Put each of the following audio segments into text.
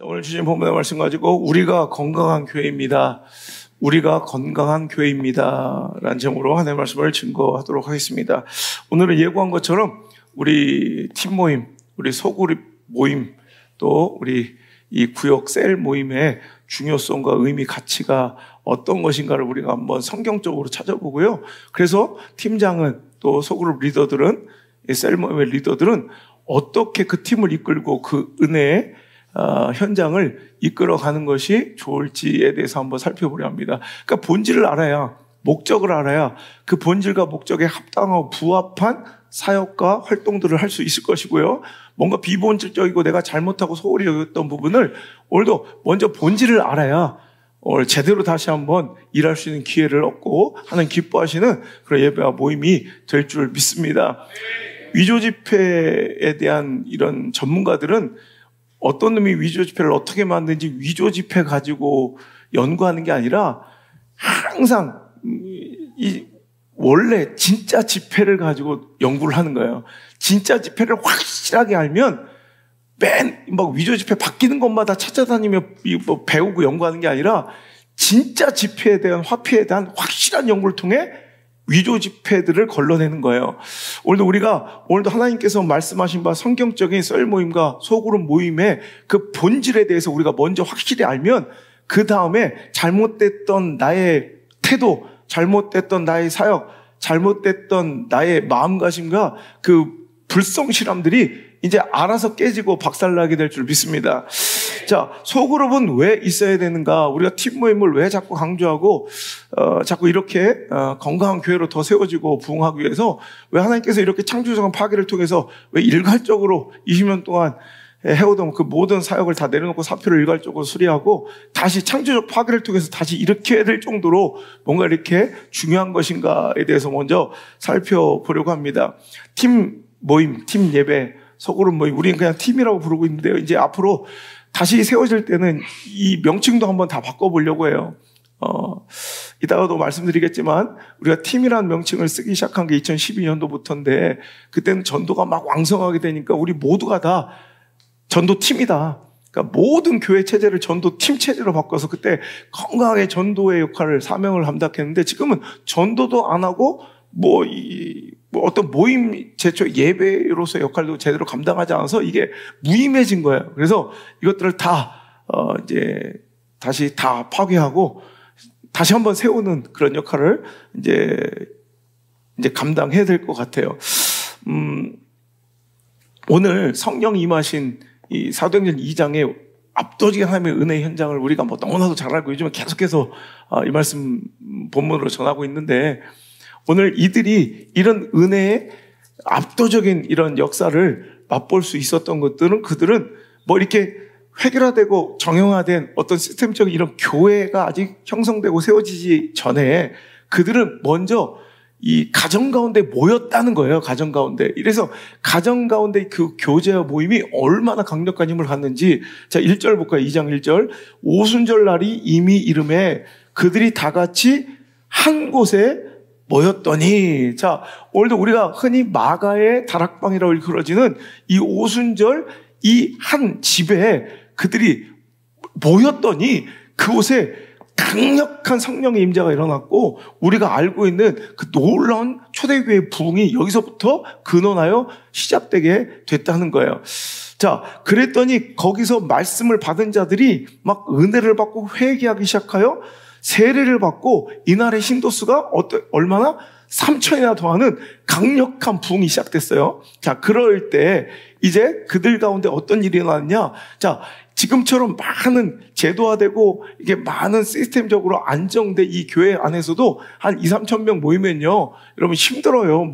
오늘 주신 본문의 말씀 가지고 우리가 건강한 교회입니다. 우리가 건강한 교회입니다. 라는 제목으로 하나님의 말씀을 증거하도록 하겠습니다. 오늘은 예고한 것처럼 우리 팀 모임, 우리 소그룹 모임, 또 우리 이 구역 셀 모임의 중요성과 의미, 가치가 어떤 것인가를 우리가 한번 성경적으로 찾아보고요. 그래서 팀장은 또 소그룹 리더들은, 이 셀 모임의 리더들은 어떻게 그 팀을 이끌고 그 은혜의 현장을 이끌어가는 것이 좋을지에 대해서 한번 살펴보려 합니다. 그러니까 본질을 알아야, 목적을 알아야 그 본질과 목적에 합당하고 부합한 사역과 활동들을 할 수 있을 것이고요. 뭔가 비본질적이고 내가 잘못하고 소홀히 여겼던 부분을 오늘도 먼저 본질을 알아야 오늘 제대로 다시 한번 일할 수 있는 기회를 얻고 하는 기뻐하시는 그런 예배와 모임이 될 줄 믿습니다. 위조 집회에 대한 이런 전문가들은 어떤 놈이 위조 집회를 어떻게 만드는지 위조 집회 가지고 연구하는 게 아니라 항상 원래 진짜 집회를 가지고 연구를 하는 거예요. 진짜 집회를 확실하게 알면 막 위조 집회 바뀌는 것마다 찾아다니며 배우고 연구하는 게 아니라 진짜 집회에 대한 화폐에 대한 확실한 연구를 통해 위조 집회들을 걸러내는 거예요. 오늘도 하나님께서 말씀하신 바 성경적인 썰 모임과 소그룹 모임의 그 본질에 대해서 우리가 먼저 확실히 알면 그 다음에 잘못됐던 나의 태도, 잘못됐던 나의 사역, 잘못됐던 나의 마음가짐과 그 불성실함들이 이제 알아서 깨지고 박살나게 될 줄 믿습니다. 자, 소그룹은 왜 있어야 되는가? 우리가 팀 모임을 왜 자꾸 강조하고 자꾸 이렇게 건강한 교회로 더 세워지고 부흥하기 위해서 왜 하나님께서 이렇게 창조적인 파괴를 통해서 왜 일괄적으로 20년 동안 해오던 그 모든 사역을 다 내려놓고 사표를 일괄적으로 수리하고 다시 창조적 파괴를 통해서 다시 일으켜야 될 정도로 뭔가 이렇게 중요한 것인가에 대해서 먼저 살펴보려고 합니다. 팀 모임, 팀 예배, 소그룹 모임, 우리는 그냥 팀이라고 부르고 있는데요. 이제 앞으로 다시 세워질 때는 이 명칭도 한번 다 바꿔보려고 해요. 이따가도 말씀드리겠지만 우리가 팀이라는 명칭을 쓰기 시작한 게 2012년도부터인데 그때는 전도가 막 왕성하게 되니까 우리 모두가 다 전도팀이다. 그러니까 모든 교회 체제를 전도팀 체제로 바꿔서 그때 건강하게 전도의 역할을, 사명을 감당했는데 지금은 전도도 안 하고 어떤 모임, 제초 예배로서의 역할도 제대로 감당하지 않아서 이게 무의미해진 거예요. 그래서 이것들을 다, 이제 다시 다 파괴하고 다시 한번 세우는 그런 역할을 이제 감당해야 될 것 같아요. 오늘 성령 임하신 이 사도행전 2장의 압도적인 하나님의 은혜의 현장을 우리가 너무나도 잘 알고 요즘에 계속해서 이 말씀 본문으로 전하고 있는데 오늘 이들이 이런 은혜의 압도적인 이런 역사를 맛볼 수 있었던 것들은 그들은 이렇게 획일화되고 정형화된 어떤 시스템적인 이런 교회가 아직 형성되고 세워지지 전에 그들은 먼저 이 가정 가운데 모였다는 거예요. 가정 가운데. 이래서 가정 가운데 그 교제와 모임이 얼마나 강력한 힘을 갖는지 자 1절 볼까요? 2장 1절 오순절 날이 이미 이름에 그들이 다 같이 한 곳에 모였더니 자 오늘도 우리가 흔히 마가의 다락방이라고 일컬어지는 이 오순절 이 한 집에 그들이 모였더니 그곳에 강력한 성령의 임재가 일어났고 우리가 알고 있는 그 놀라운 초대교회의 부흥이 여기서부터 근원하여 시작되게 됐다는 거예요. 자, 그랬더니 거기서 말씀을 받은 자들이 막 은혜를 받고 회개하기 시작하여 세례를 받고 이날의 신도수가 얼마나 3,000이나 더하는 강력한 부흥이 시작됐어요. 자, 그럴 때 이제 그들 가운데 어떤 일이 일어났냐? 자, 지금처럼 많은 제도화되고 이게 많은 시스템적으로 안정된 이 교회 안에서도 한 2,000~3,000 명 모이면요. 여러분 힘들어요.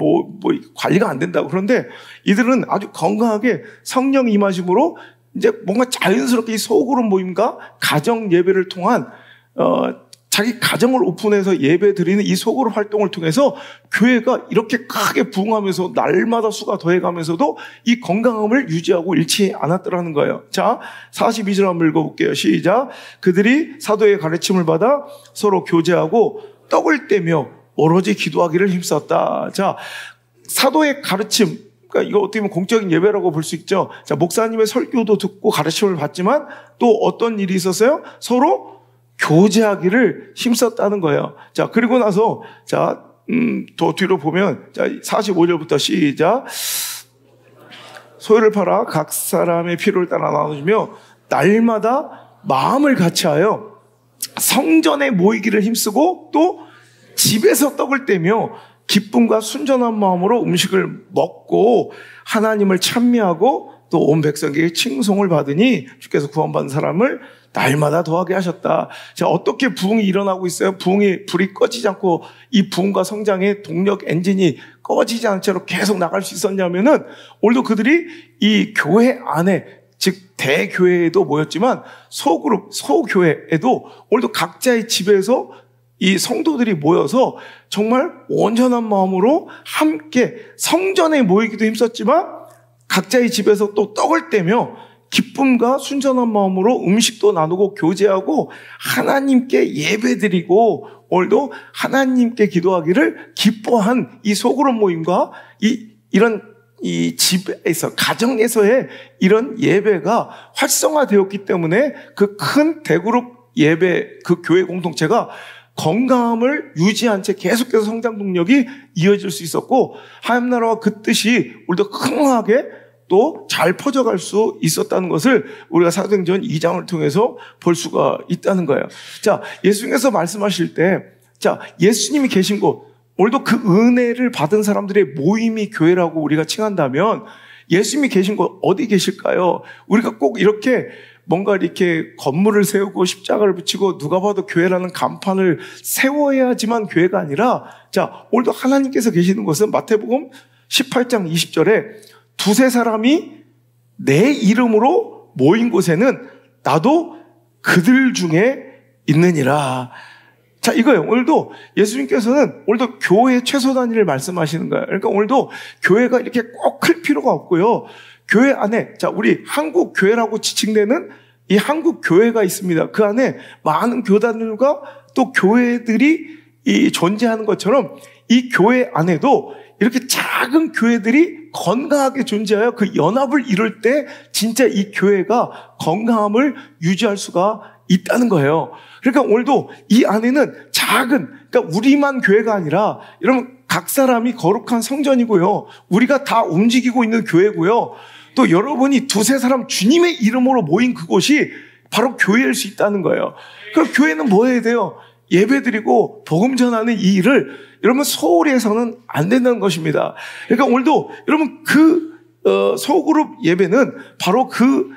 관리가 안 된다고. 그런데 이들은 아주 건강하게 성령 임하심으로 이제 뭔가 자연스럽게 이 소그룹 모임과 가정 예배를 통한 자기 가정을 오픈해서 예배 드리는 이 소그룹 활동을 통해서 교회가 이렇게 크게 부흥하면서 날마다 수가 더해가면서도 이 건강함을 유지하고 잃지 않았더라는 거예요. 자, 42절 한번 읽어볼게요. 시작. 그들이 사도의 가르침을 받아 서로 교제하고 떡을 떼며 오로지 기도하기를 힘썼다. 자, 사도의 가르침, 그러니까 이거 어떻게 보면 공적인 예배라고 볼 수 있죠. 자, 목사님의 설교도 듣고 가르침을 받지만 또 어떤 일이 있었어요? 서로 교제하기를 힘썼다는 거예요. 자, 그리고 나서, 자, 더 뒤로 보면, 자, 45절부터 시작. 소유를 팔아 각 사람의 필요를 따라 나눠주며 날마다 마음을 같이하여 성전에 모이기를 힘쓰고 또 집에서 떡을 떼며 기쁨과 순전한 마음으로 음식을 먹고 하나님을 찬미하고 또 온 백성에게 칭송을 받으니 주께서 구원받은 사람을 날마다 더하게 하셨다. 자, 어떻게 부흥이 일어나고 있어요? 불이 꺼지지 않고 이 부흥과 성장의 동력 엔진이 꺼지지 않은 채로 계속 나갈 수 있었냐면은 오늘도 그들이 이 교회 안에, 즉 대교회에도 모였지만 소그룹, 소교회에도 오늘도 각자의 집에서 이 성도들이 모여서 정말 온전한 마음으로 함께 성전에 모이기도 힘썼지만 각자의 집에서 또 떡을 떼며 기쁨과 순전한 마음으로 음식도 나누고 교제하고 하나님께 예배드리고 오늘도 하나님께 기도하기를 기뻐한 이 소그룹 모임과 이런 집에서, 가정에서의 이런 예배가 활성화되었기 때문에 그 큰 대그룹 예배, 그 교회 공동체가 건강함을 유지한 채 계속해서 성장 동력이 이어질 수 있었고 하나님 나라와 그 뜻이 우리도 흥하게 또 잘 퍼져갈 수 있었다는 것을 우리가 사도행전 2장을 통해서 볼 수가 있다는 거예요. 자, 예수님께서 말씀하실 때, 자, 예수님이 계신 곳, 오늘도 그 은혜를 받은 사람들의 모임이 교회라고 우리가 칭한다면 예수님이 계신 곳 어디 계실까요? 우리가 꼭 이렇게 뭔가 이렇게 건물을 세우고 십자가를 붙이고 누가 봐도 교회라는 간판을 세워야지만 교회가 아니라, 자, 오늘도 하나님께서 계시는 곳은 마태복음 18장 20절에 두세 사람이 내 이름으로 모인 곳에는 나도 그들 중에 있느니라. 자, 이거예요. 오늘도 예수님께서는 오늘도 교회 최소 단위를 말씀하시는 거예요. 그러니까 오늘도 교회가 이렇게 꼭 클 필요가 없고요. 교회 안에, 자, 우리 한국 교회라고 지칭되는 이 한국 교회가 있습니다. 그 안에 많은 교단들과 또 교회들이 존재하는 것처럼 이 교회 안에도 이렇게 작은 교회들이 건강하게 존재하여 그 연합을 이룰 때 진짜 이 교회가 건강함을 유지할 수가 있다는 거예요. 그러니까 오늘도 이 안에는 작은, 그러니까 우리만 교회가 아니라 여러분 각 사람이 거룩한 성전이고요. 우리가 다 움직이고 있는 교회고요. 또 여러분이 두세 사람 주님의 이름으로 모인 그곳이 바로 교회일 수 있다는 거예요. 그럼 교회는 뭐 해야 돼요? 예배드리고 복음 전하는 이 일을 여러분 소홀히 해서는 안 된다는 것입니다. 그러니까 오늘도 여러분 그 소그룹 예배는 바로 그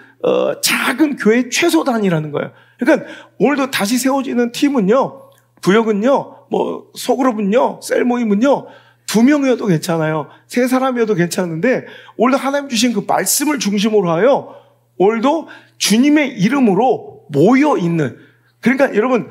작은 교회의 최소 단위라는 거예요. 그러니까 오늘도 다시 세워지는 팀은요, 구역은요, 뭐 소그룹은요, 셀 모임은요 2명이어도 괜찮아요. 3사람이어도 괜찮은데 오늘도 하나님 주신 그 말씀을 중심으로 하여 오늘도 주님의 이름으로 모여 있는, 그러니까 여러분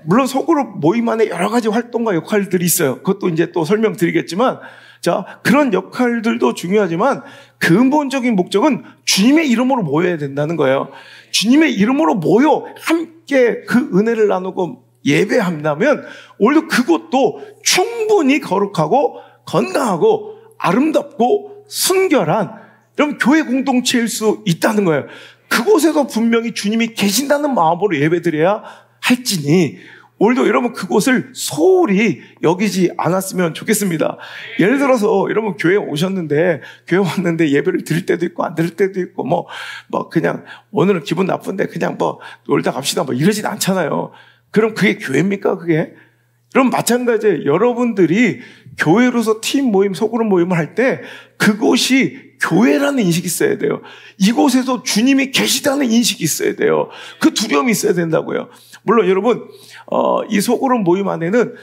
물론 소그룹 모임 안에 여러 가지 활동과 역할들이 있어요. 그것도 이제 또 설명드리겠지만, 자, 그런 역할들도 중요하지만 근본적인 목적은 주님의 이름으로 모여야 된다는 거예요. 주님의 이름으로 모여 함께 그 은혜를 나누고 예배한다면 오늘도 그것도 충분히 거룩하고 건강하고 아름답고 순결한 여러분 교회 공동체일 수 있다는 거예요. 그곳에서 분명히 주님이 계신다는 마음으로 예배드려야 할지니 오늘도 여러분 그곳을 소홀히 여기지 않았으면 좋겠습니다. 예를 들어서 여러분 교회에 오셨는데, 교회 왔는데 예배를 드릴 때도 있고 안 드릴 때도 있고 뭐 그냥 오늘은 기분 나쁜데 그냥 뭐 놀다 갑시다 뭐 이러진 않잖아요. 그럼 그게 교회입니까 그게? 그럼 마찬가지예요. 여러분들이 교회로서 팀 모임, 소그룹 모임을 할 때 그곳이 교회라는 인식이 있어야 돼요. 이곳에서 주님이 계시다는 인식이 있어야 돼요. 그 두려움이 있어야 된다고요. 물론 여러분 이 소그룹 모임 안에는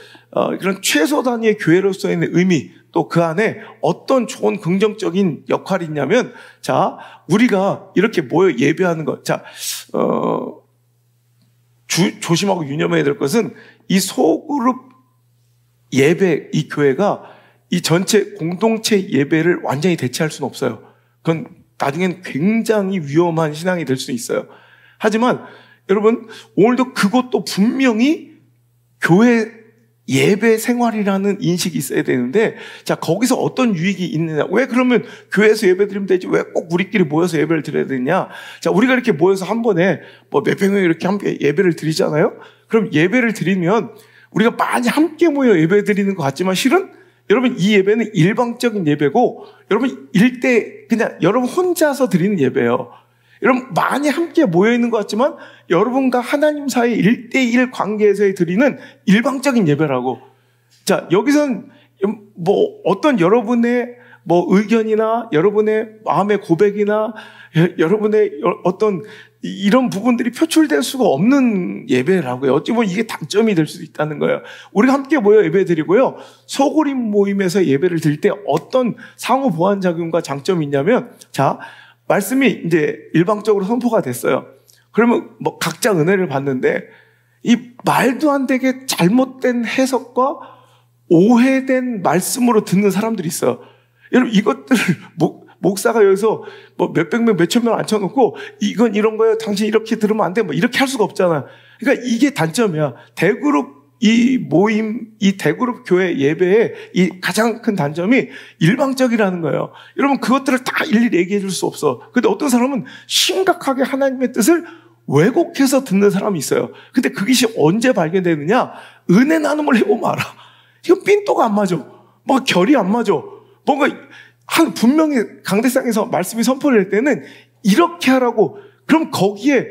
그런 최소 단위의 교회로서의 의미, 또 그 안에 어떤 좋은 긍정적인 역할이 있냐면, 자, 우리가 이렇게 모여 예배하는 것, 자, 조심하고 유념해야 될 것은 이 소그룹 예배, 이 교회가 이 전체 공동체 예배를 완전히 대체할 수는 없어요. 그건 나중엔 굉장히 위험한 신앙이 될 수 있어요. 하지만 여러분 오늘도 그것도 분명히 교회 예배 생활이라는 인식이 있어야 되는데, 자, 거기서 어떤 유익이 있느냐. 왜 그러면 교회에서 예배 드리면 되지? 왜 꼭 우리끼리 모여서 예배를 드려야 되냐? 자, 우리가 이렇게 모여서 한 번에 뭐 몇백 명이 이렇게 함께 예배를 드리잖아요? 그럼 예배를 드리면 우리가 많이 함께 모여 예배 드리는 것 같지만 실은 여러분 이 예배는 일방적인 예배고 여러분 그냥 여러분 혼자서 드리는 예배예요. 여러분 많이 함께 모여있는 것 같지만 여러분과 하나님 사이의 1대1 관계에서 드리는 일방적인 예배라고. 자, 여기선 뭐 어떤 여러분의 뭐 의견이나 여러분의 마음의 고백이나 여러분의 어떤 이런 부분들이 표출될 수가 없는 예배라고요. 어찌 보면 이게 단점이 될 수도 있다는 거예요. 우리가 함께 모여 예배 드리고요. 소그룹 모임에서 예배를 드릴 때 어떤 상호 보완 작용과 장점이 있냐면, 자, 말씀이 이제 일방적으로 선포가 됐어요. 그러면 뭐 각자 은혜를 받는데 이 말도 안 되게 잘못된 해석과 오해된 말씀으로 듣는 사람들이 있어요. 여러분 이것들을 목사가 여기서 뭐 몇백 명, 몇천 명 앉혀놓고 이건 이런 거예요. 당신 이렇게 들으면 안 돼. 뭐 이렇게 할 수가 없잖아요. 그러니까 이게 단점이야. 대그룹 이 모임, 이 대그룹 교회 예배의 이 가장 큰 단점이 일방적이라는 거예요. 여러분 그것들을 다 일일이 얘기해 줄 수 없어. 근데 어떤 사람은 심각하게 하나님의 뜻을 왜곡해서 듣는 사람이 있어요. 근데 그것이 언제 발견되느냐? 은혜 나눔을 해보면 알아. 이거 삔또가 안 맞아. 뭔가 결이 안 맞아. 뭔가 분명히 강대상에서 말씀이 선포될 때는 이렇게 하라고. 그럼 거기에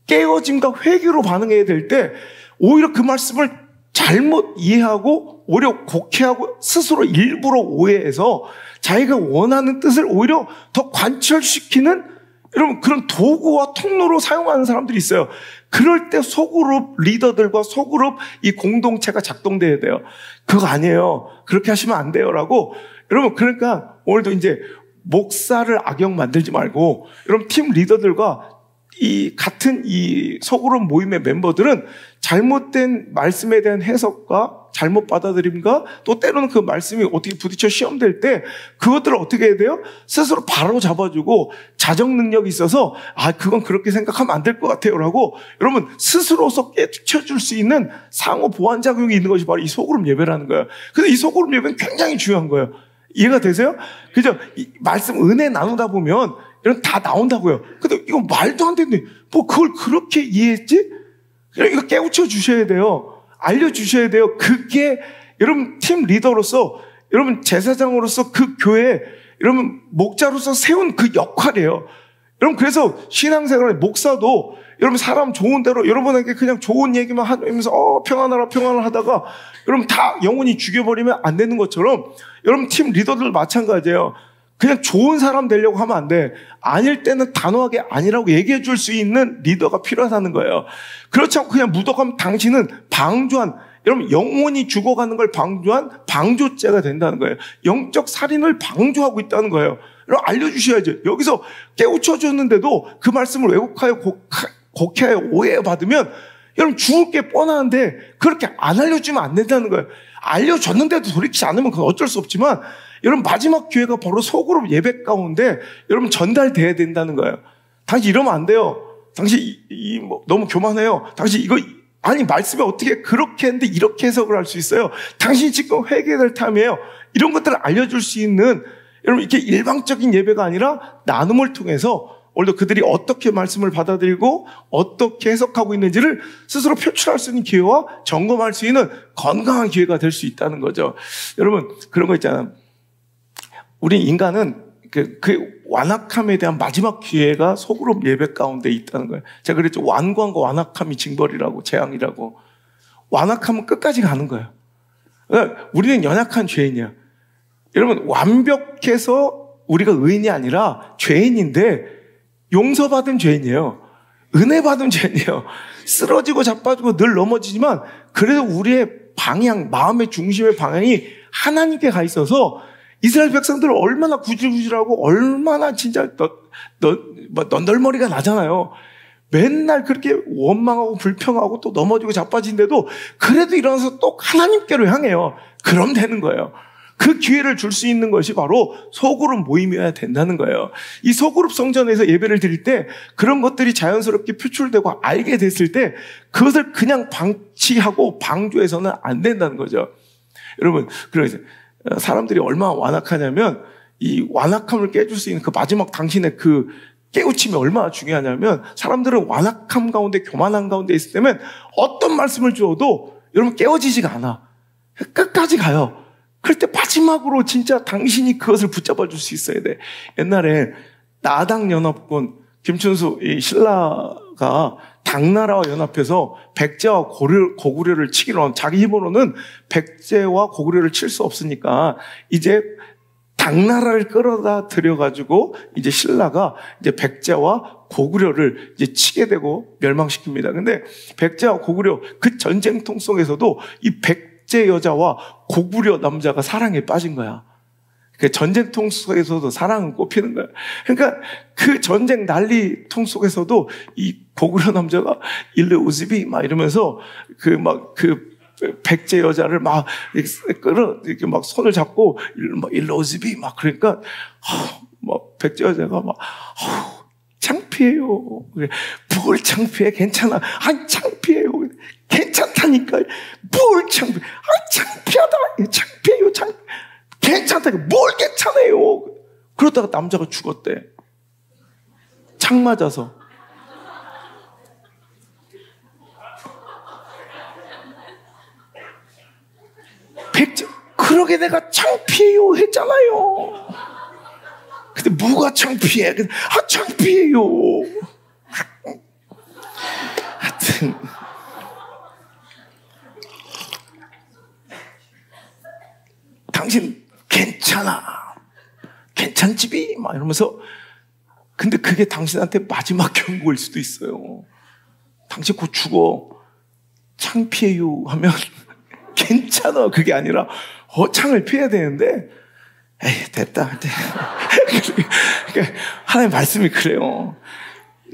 깨어짐과 회개로 반응해야 될 때 오히려 그 말씀을 잘못 이해하고 오히려 곡해하고 스스로 일부러 오해해서 자기가 원하는 뜻을 오히려 더 관철시키는 여러분 그런 도구와 통로로 사용하는 사람들이 있어요. 그럴 때 소그룹 리더들과 소그룹 이 공동체가 작동돼야 돼요. 그거 아니에요. 그렇게 하시면 안 돼요라고. 여러분 그러니까 오늘도 이제 목사를 악역 만들지 말고 여러분 팀 리더들과 이 같은 이 소그룹 모임의 멤버들은 잘못된 말씀에 대한 해석과 잘못 받아들임과 또 때로는 그 말씀이 어떻게 부딪혀 시험될 때 그것들을 어떻게 해야 돼요? 스스로 바로 잡아주고 자정 능력이 있어서 그건 그렇게 생각하면 안 될 것 같아요 라고 여러분 스스로서 깨쳐줄 수 있는 상호 보완 작용이 있는 것이 바로 이 소그룹 예배라는 거예요. 근데 이 소그룹 예배는 굉장히 중요한 거예요. 이해가 되세요? 그죠? 이 말씀 은혜 나누다 보면 이런 다 나온다고요. 근데 이거 말도 안 되는데 뭐 그걸 그렇게 이해했지? 이거 깨우쳐 주셔야 돼요. 알려주셔야 돼요. 그게 여러분 팀 리더로서 여러분 제사장으로서 그 교회 여러분 목자로서 세운 그 역할이에요. 여러분 그래서 신앙생활의 목사도 여러분 사람 좋은 대로 여러분에게 그냥 좋은 얘기만 하면서 평안하라 하다가 여러분 다 영혼이 죽여버리면 안 되는 것처럼 여러분 팀 리더들 마찬가지예요. 그냥 좋은 사람 되려고 하면 안 돼. 아닐 때는 단호하게 아니라고 얘기해 줄 수 있는 리더가 필요하다는 거예요. 그렇지 않고 그냥 묻어가면 당신은 방조한, 여러분 영혼이 죽어가는 걸 방조한 방조죄가 된다는 거예요. 영적 살인을 방조하고 있다는 거예요. 여러분 알려주셔야죠. 여기서 깨우쳐 줬는데도 그 말씀을 왜곡하여 곡해하여 오해받으면 여러분 죽을 게 뻔한데 그렇게 안 알려주면 안 된다는 거예요. 알려줬는데도 돌이키지 않으면 그건 어쩔 수 없지만 여러분 마지막 기회가 바로 소그룹 예배 가운데 여러분 전달돼야 된다는 거예요. 당신 이러면 안 돼요. 당신 뭐 너무 교만해요. 당신 이거 아니 말씀에 어떻게 그렇게 했는데 이렇게 해석을 할 수 있어요. 당신이 지금 회개될 타임이에요. 이런 것들을 알려줄 수 있는 여러분 이렇게 일방적인 예배가 아니라 나눔을 통해서 오늘도 그들이 어떻게 말씀을 받아들이고 어떻게 해석하고 있는지를 스스로 표출할 수 있는 기회와 점검할 수 있는 건강한 기회가 될 수 있다는 거죠. 여러분 그런 거 있잖아요. 우리 인간은 그 완악함에 대한 마지막 기회가 소그룹 예배 가운데 있다는 거예요. 제가 그랬죠. 완고함과 완악함이 징벌이라고 재앙이라고. 완악함은 끝까지 가는 거예요. 그러니까 우리는 연약한 죄인이야. 여러분 완벽해서 우리가 의인이 아니라 죄인인데 용서받은 죄인이에요. 은혜 받은 죄인이에요. 쓰러지고 자빠지고 늘 넘어지지만 그래도 우리의 방향, 마음의 중심의 방향이 하나님께 가 있어서 이스라엘 백성들은 얼마나 구질구질하고 얼마나 진짜 넌덜머리가 나잖아요. 맨날 그렇게 원망하고 불평하고 또 넘어지고 자빠진데도 그래도 일어나서 또 하나님께로 향해요. 그럼 되는 거예요. 그 기회를 줄 수 있는 것이 바로 소그룹 모임이어야 된다는 거예요. 이 소그룹 성전에서 예배를 드릴 때 그런 것들이 자연스럽게 표출되고 알게 됐을 때 그것을 그냥 방치하고 방조해서는 안 된다는 거죠. 여러분, 그래서 사람들이 얼마나 완악하냐면 이 완악함을 깨줄 수 있는 그 마지막 당신의 그 깨우침이 얼마나 중요하냐면 사람들은 완악함 가운데 교만함 가운데 있을 때면 어떤 말씀을 주어도 여러분 깨어지지가 않아. 끝까지 가요. 그럴 때 마지막으로 진짜 당신이 그것을 붙잡아 줄 수 있어야 돼. 옛날에 나당연합군 김춘수 이 신라가 당나라와 연합해서 백제와 고구려를 치기로 한 자기 힘으로는 백제와 고구려를 칠 수 없으니까 이제 당나라를 끌어다 들여가지고 이제 신라가 이제 백제와 고구려를 이제 치게 되고 멸망시킵니다. 근데 백제와 고구려 그 전쟁통 속에서도 이 백제 여자와 고구려 남자가 사랑에 빠진 거야. 그 전쟁통 속에서도 사랑은 꼽히는 거야. 그러니까 그 전쟁 난리통 속에서도 이 고구려 남자가 일르 우즈비 막 이러면서 그 백제 여자를 막 이렇게 막 손을 잡고 일로 오즈비 막 그러니까 막 백제 여자가 막 창피해요. 뭘 창피해? 괜찮아. 아니 창피해요. 괜찮다니까. 뭘 창피해? 창피하다. 창피해요. 괜찮다. 뭘 괜찮아요. 그러다가 남자가 죽었대. 창 맞아서. 백제, 그러게 내가 창피해요 했잖아요. 근데 뭐가 창피해? 창피해요. 하여튼 당신 괜찮아. 괜찮지비? 막 이러면서 근데 그게 당신한테 마지막 경고일 수도 있어요. 당신 곧 죽어. 창피해요 하면 괜찮아. 그게 아니라 창을 피해야 되는데 에이 됐다. 그러니까 하나님 말씀이 그래요.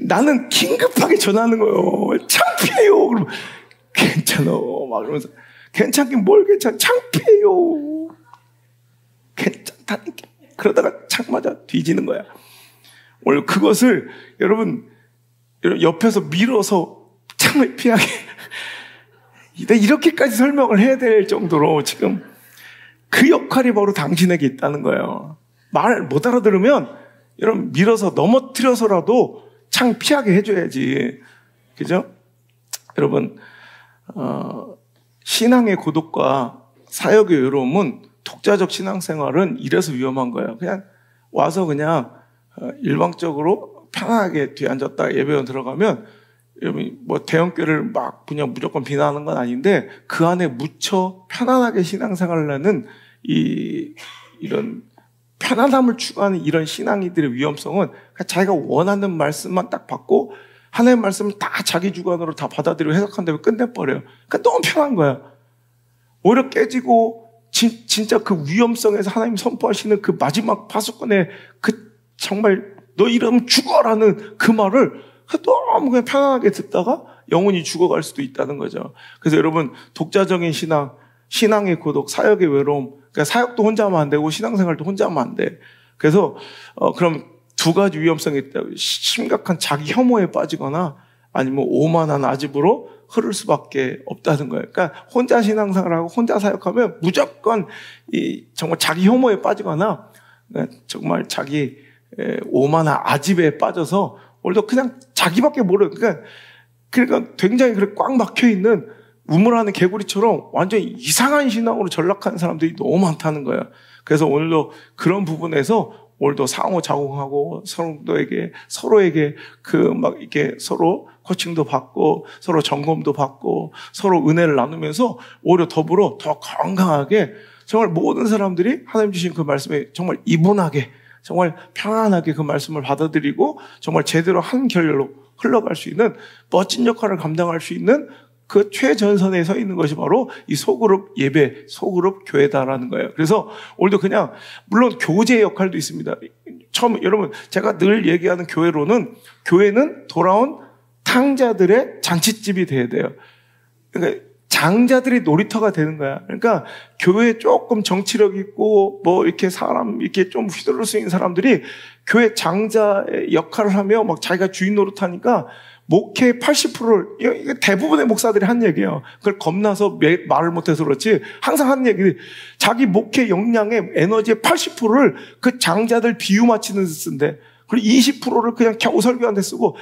나는 긴급하게 전하는 거예요. 창피해요. 그러면 괜찮아. 막 그러면서 괜찮긴 뭘 괜찮아. 창피해요. 괜찮다니까. 그러다가 창 맞아 뒤지는 거야. 오늘 그것을 여러분 옆에서 밀어서 창을 피하게 이렇게까지 설명을 해야 될 정도로 지금 그 역할이 바로 당신에게 있다는 거예요. 말 못 알아들으면 여러분 밀어서 넘어뜨려서라도 창 피하게 해줘야지. 그죠? 여러분 신앙의 고독과 사역의 외로움은 독자적 신앙생활은 이래서 위험한 거예요. 그냥 와서 그냥 일방적으로 편하게 뒤에 앉았다 예배원 들어가면 뭐 대형교회를 막 그냥 무조건 비난하는 건 아닌데 그 안에 묻혀 편안하게 신앙생활을 하는 이런 편안함을 추구하는 이런 신앙이들의 위험성은 자기가 원하는 말씀만 딱 받고 하나님의 말씀을 다 자기 주관으로 다 받아들이고 해석한 다음에 끝내버려요. 그러니까 너무 편한 거야. 오히려 깨지고 진짜 그 위험성에서 하나님 선포하시는 그 마지막 파수꾼의 그 정말 너 이러면 죽어라는 그 말을 너무 그냥 편안하게 듣다가 영혼이 죽어갈 수도 있다는 거죠. 그래서 여러분 독자적인 신앙의 고독, 사역의 외로움, 그러니까 사역도 혼자 하면 안 되고 신앙생활도 혼자 하면 안 돼. 그래서 그럼 두 가지 위험성이 있다. 심각한 자기 혐오에 빠지거나 아니면 오만한 아집으로 흐를 수밖에 없다는 거예요. 그러니까 혼자 신앙생활하고 혼자 사역하면 무조건 정말 자기 혐오에 빠지거나 정말 자기 오만한 아집에 빠져서 오늘도 그냥 자기밖에 모르는 그러니까 굉장히 꽉 막혀 있는 우물하는 개구리처럼 완전히 이상한 신앙으로 전락하는 사람들이 너무 많다는 거예요. 그래서 오늘도 그런 부분에서 오늘도 상호작용하고 서로에게 이렇게 서로 코칭도 받고 서로 점검도 받고 서로 은혜를 나누면서 오히려 더불어 더 건강하게 정말 모든 사람들이 하나님 주신 그 말씀에 정말 이분하게 정말 편안하게 그 말씀을 받아들이고 정말 제대로 한 결로 흘러갈 수 있는 멋진 역할을 감당할 수 있는 그 최전선에 서 있는 것이 바로 이 소그룹 예배, 소그룹 교회다라는 거예요. 그래서 오늘도 그냥 물론 교제 역할도 있습니다. 여러분 제가 늘 얘기하는 교회는 돌아온 탕자들의 잔칫집이 돼야 돼요. 그러니까 장자들이 놀이터가 되는 거야. 그러니까 교회에 조금 정치력 있고 뭐 이렇게 사람 이렇게 좀 휘둘러 수 있는 사람들이 교회 장자의 역할을 하며 막 자기가 주인 노릇하니까 목회의 80%를, 이게 대부분의 목사들이 한 얘기예요. 그걸 겁나서 말을 못해서 그렇지 항상 하는 얘기, 자기 목회 역량의 에너지의 80%를 그 장자들 비유 맞추는 데 쓴대. 그리고 20%를 그냥 겨우 설교하는 데 쓰고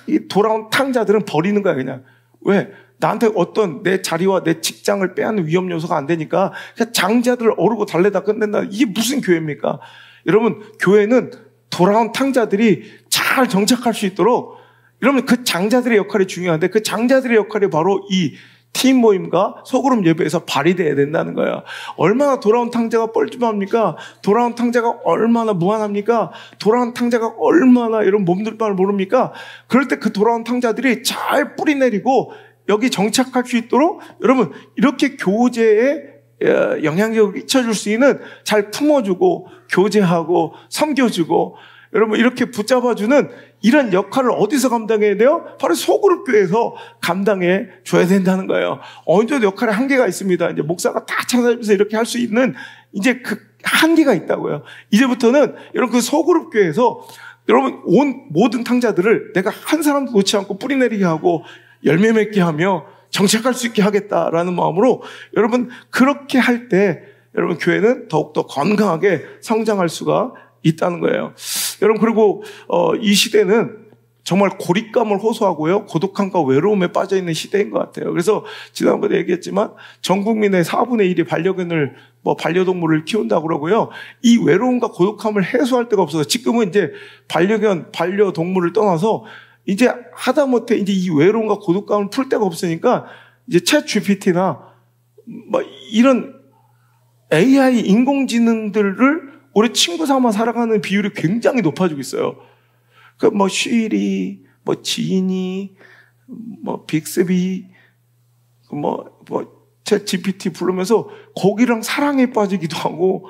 이 돌아온 탕자들은 버리는 거야 그냥. 왜? 나한테 어떤 내 자리와 내 직장을 빼앗는 위험 요소가 안 되니까 그냥 장자들을 어르고 달래다 끝낸다. 이게 무슨 교회입니까? 여러분, 교회는 돌아온 탕자들이 잘 정착할 수 있도록, 여러분, 그 장자들의 역할이 중요한데 그 장자들의 역할이 바로 이 팀 모임과 소그룹 예배에서 발휘돼야 된다는 거예요. 얼마나 돌아온 탕자가 뻘쭘합니까? 돌아온 탕자가 얼마나 무한합니까? 돌아온 탕자가 얼마나 이런 몸둘 바를 모릅니까? 그럴 때 그 돌아온 탕자들이 잘 뿌리내리고 여기 정착할 수 있도록, 여러분, 이렇게 교제에 영향력을 끼쳐줄 수 있는, 잘 품어주고 교제하고 섬겨주고, 여러분, 이렇게 붙잡아주는 이런 역할을 어디서 감당해야 돼요? 바로 소그룹 교회에서 감당해 줘야 된다는 거예요. 어느 정도 역할에 한계가 있습니다. 이제 목사가 다 찾아주면서 이렇게 할 수 있는 이제 그 한계가 있다고요. 이제부터는 여러분 그 소그룹 교회에서 여러분 모든 탕자들을 내가 한 사람도 놓지 않고 뿌리내리게 하고 열매 맺게 하며 정착할 수 있게 하겠다라는 마음으로, 여러분 그렇게 할 때 여러분 교회는 더욱더 건강하게 성장할 수가 있다는 거예요. 여러분, 그리고 이 시대는 정말 고립감을 호소하고요, 고독함과 외로움에 빠져있는 시대인 것 같아요. 그래서 지난번에 얘기했지만 전 국민의 4분의 1이 반려동물을 키운다고 그러고요. 이 외로움과 고독함을 해소할 데가 없어서 지금은 이제 반려동물을 떠나서 이제 하다못해 이제 이 외로움과 고독감을 풀 데가 없으니까 이제 챗 GPT나 뭐 이런 AI 인공지능들을 우리 친구 삼아 살아가는 비율이 굉장히 높아지고 있어요. 그 뭐 쉬리, 뭐 지니, 뭐 빅스비, 챗 GPT 부르면서 거기랑 사랑에 빠지기도 하고,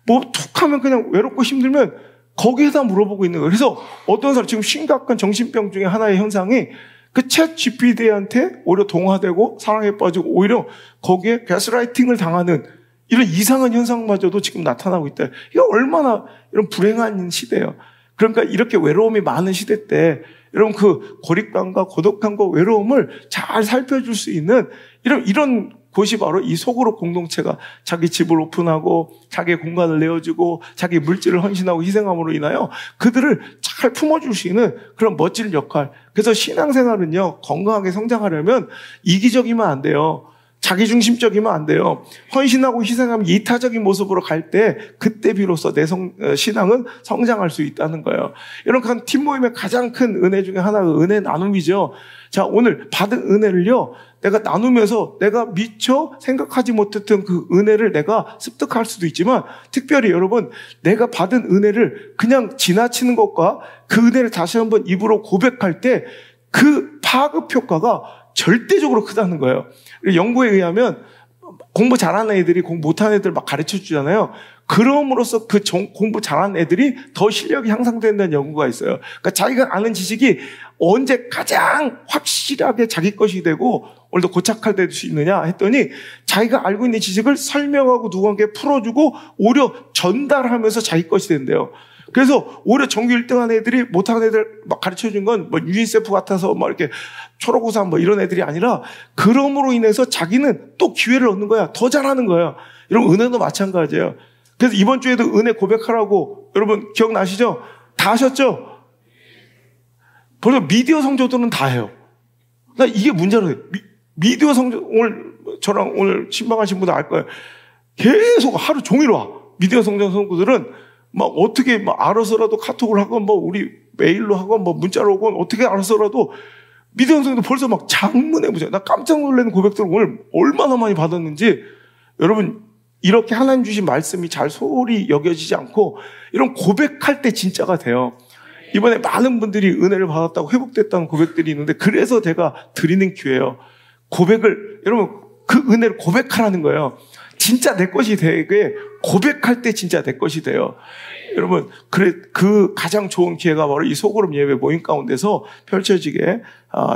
뭐 툭하면 그냥 외롭고 힘들면 거기에다 물어보고 있는 거예요. 그래서 어떤 사람, 지금 심각한 정신병 중에 하나의 현상이 그 챗 GPT한테 오히려 동화되고 사랑에 빠지고 오히려 거기에 가스라이팅을 당하는 이런 이상한 현상마저도 지금 나타나고 있다. 이게 얼마나 이런 불행한 시대예요. 그러니까 이렇게 외로움이 많은 시대 때 여러분 그 고립감과 고독함과 외로움을 잘 살펴줄 수 있는 이런 곳이 바로 이 소그룹 공동체가 자기 집을 오픈하고 자기의 공간을 내어주고 자기 물질을 헌신하고 희생함으로 인하여 그들을 잘 품어줄 수 있는 그런 멋진 역할. 그래서 신앙생활은요, 건강하게 성장하려면 이기적이면 안 돼요. 자기중심적이면 안 돼요. 헌신하고 희생하면 이타적인 모습으로 갈 때 그때 비로소 내 신앙은 성장할 수 있다는 거예요. 이런 팀 모임의 가장 큰 은혜 중에 하나가 은혜 나눔이죠. 자, 오늘 받은 은혜를요, 내가 나누면서 내가 미처 생각하지 못했던 그 은혜를 내가 습득할 수도 있지만, 특별히 여러분, 내가 받은 은혜를 그냥 지나치는 것과 그 은혜를 다시 한번 입으로 고백할 때 그 파급 효과가 절대적으로 크다는 거예요. 연구에 의하면 공부 잘하는 애들이 공부 못하는 애들 막 가르쳐 주잖아요. 그럼으로써 그 공부 잘하는 애들이 더 실력이 향상된다는 연구가 있어요. 그러니까 자기가 아는 지식이 언제 가장 확실하게 자기 것이 되고 오늘도 고착화될 수 있느냐 했더니, 자기가 알고 있는 지식을 설명하고 누구에게 풀어주고 오히려 전달하면서 자기 것이 된대요. 그래서 오히려 전교 1등한 애들이 못하는 애들 막 가르쳐준 건 뭐 유니세프 같아서 막 이렇게 초록우산 뭐 이런 애들이 아니라, 그럼으로 인해서 자기는 또 기회를 얻는 거야. 더 잘하는 거야. 여러분, 은혜도 마찬가지예요. 그래서 이번 주에도 은혜 고백하라고 여러분 기억나시죠? 다 하셨죠? 벌써 미디어 성도들은 다 해요. 나 이게 문제로 해요. 미디어 성도, 저랑 오늘 신방하신 분들 알 거예요. 계속 하루 종일 와. 미디어 성도들은 막 어떻게 막 알아서라도 카톡을 하건 뭐 우리 메일로 하건 뭐 문자로 오건 어떻게 알아서라도 미디어 성도 벌써 막 장문해 보세요. 나 깜짝 놀라는 고백들을 오늘 얼마나 많이 받았는지. 여러분, 이렇게 하나님 주신 말씀이 잘 소홀히 여겨지지 않고 이런 고백할 때 진짜가 돼요. 이번에 많은 분들이 은혜를 받았다고 회복됐다는 고백들이 있는데, 그래서 제가 드리는 기회예요. 고백을, 여러분, 그 은혜를 고백하라는 거예요. 진짜 내 것이 되게 고백할 때 진짜 내 것이 돼요. 여러분, 그 가장 좋은 기회가 바로 이 소그룹 예배 모임 가운데서 펼쳐지게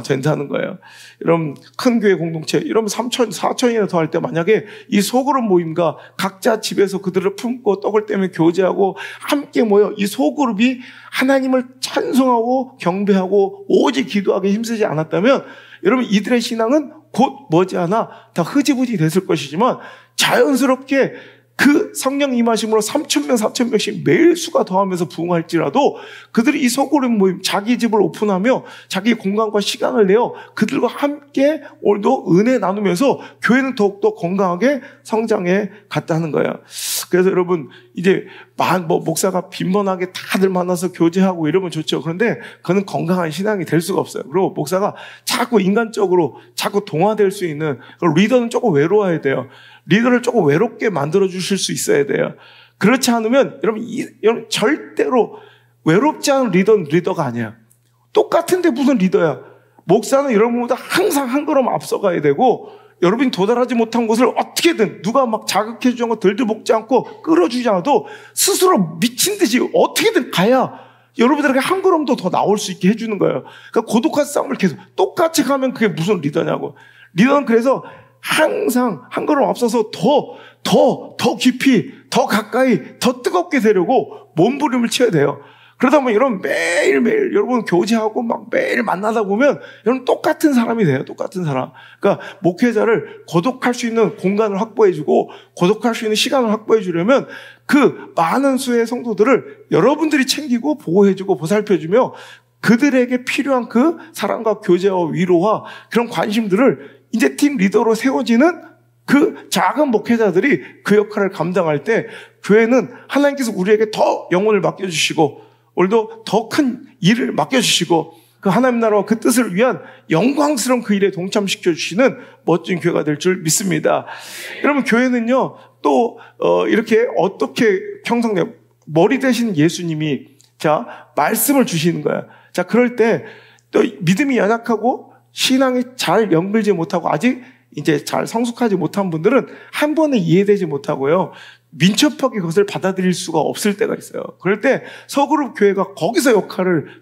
된다는 거예요. 여러분, 큰 교회 공동체, 여러분 3천, 4천이나 더 할 때 만약에 이 소그룹 모임과 각자 집에서 그들을 품고 떡을 떼며 교제하고 함께 모여 이 소그룹이 하나님을 찬송하고 경배하고 오직 기도하기 힘쓰지 않았다면 여러분, 이들의 신앙은 곧 머지않아 다 흐지부지 됐을 것이지만 자연스럽게 그 성령 임하심으로 3,000명, 4,000명씩 매일 수가 더하면서 부흥할지라도 그들이 이 소그룹 모임, 자기 집을 오픈하며 자기 공간과 시간을 내어 그들과 함께 오늘도 은혜 나누면서 교회는 더욱더 건강하게 성장해 갔다는 거예요. 그래서 여러분, 이제 목사가 빈번하게 다들 만나서 교제하고 이러면 좋죠. 그런데 그건 건강한 신앙이 될 수가 없어요. 그리고 목사가 자꾸 인간적으로 자꾸 동화될 수 있는, 리더는 조금 외로워야 돼요. 리더를 조금 외롭게 만들어 주실 수 있어야 돼요. 그렇지 않으면 여러분 절대로 외롭지 않은 리더는 리더가 아니야. 똑같은데 무슨 리더야. 목사는 여러분보다 항상 한 걸음 앞서가야 되고, 여러분이 도달하지 못한 곳을 어떻게든 누가 막 자극해 주는 거 들들 볶지 않고 끌어주지 않아도 스스로 미친 듯이 어떻게든 가야 여러분들에게 한 걸음도 더 나올 수 있게 해주는 거예요. 그러니까 고독한 싸움을 계속 똑같이 가면 그게 무슨 리더냐고. 리더는 그래서 항상 한 걸음 앞서서 더 깊이, 더 가까이, 더 뜨겁게 되려고 몸부림을 쳐야 돼요. 그러다 보면 여러분 매일매일 여러분 교제하고 막 매일 만나다 보면 여러분 똑같은 사람이 돼요. 똑같은 사람. 그러니까 목회자를 고독할 수 있는 공간을 확보해주고 고독할 수 있는 시간을 확보해주려면 그 많은 수의 성도들을 여러분들이 챙기고 보호해주고 보살펴주며 그들에게 필요한 그 사랑과 교제와 위로와 그런 관심들을 이제 팀 리더로 세워지는 그 작은 목회자들이 그 역할을 감당할 때 교회는 하나님께서 우리에게 더 영혼을 맡겨주시고 오늘도 더 큰 일을 맡겨주시고 그 하나님 나라와 그 뜻을 위한 영광스러운 그 일에 동참시켜주시는 멋진 교회가 될 줄 믿습니다. 여러분, 교회는요 또 이렇게 어떻게 형성돼요? 머리 대신 예수님이 말씀을 주시는 거야. 그럴 때 또 믿음이 연약하고 신앙이 잘 연결되지 못하고 아직 이제 잘 성숙하지 못한 분들은 한 번에 이해되지 못하고요. 민첩하게 그것을 받아들일 수가 없을 때가 있어요. 그럴 때 서그룹 교회가 거기서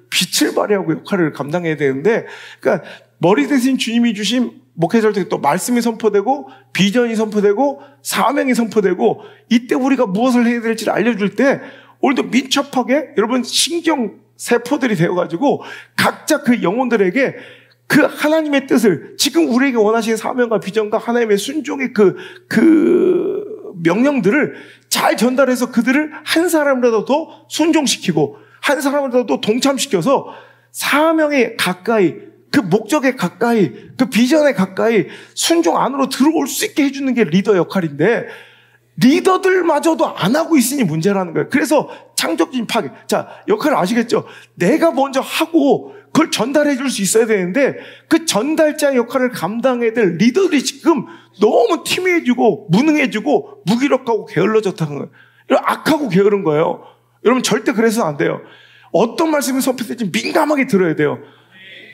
빛을 발휘하고 역할을 감당해야 되는데, 그러니까 머리 대신 주님이 주신 목회자를 통해 또 말씀이 선포되고 비전이 선포되고 사명이 선포되고 이때 우리가 무엇을 해야 될지를 알려줄 때 오늘도 민첩하게 여러분 신경 세포들이 되어가지고 각자 그 영혼들에게 그 하나님의 뜻을 지금 우리에게 원하시는 사명과 비전과 하나님의 순종의 그 명령들을 잘 전달해서 그들을 한 사람이라도 더 순종시키고 한 사람이라도 더 동참시켜서 사명에 가까이, 그 목적에 가까이, 그 비전에 가까이 순종 안으로 들어올 수 있게 해주는 게 리더 역할인데 리더들마저도 안 하고 있으니 문제라는 거예요. 그래서 창조적인 파괴. 역할을 아시겠죠? 내가 먼저 하고 그걸 전달해 줄 수 있어야 되는데 그 전달자 역할을 감당해야 될 리더들이 지금 너무 팀해지고 무능해지고 무기력하고 게을러졌다는 거예요. 악하고 게으른 거예요. 여러분 절대 그래서는 안 돼요. 어떤 말씀이 선포될지 민감하게 들어야 돼요.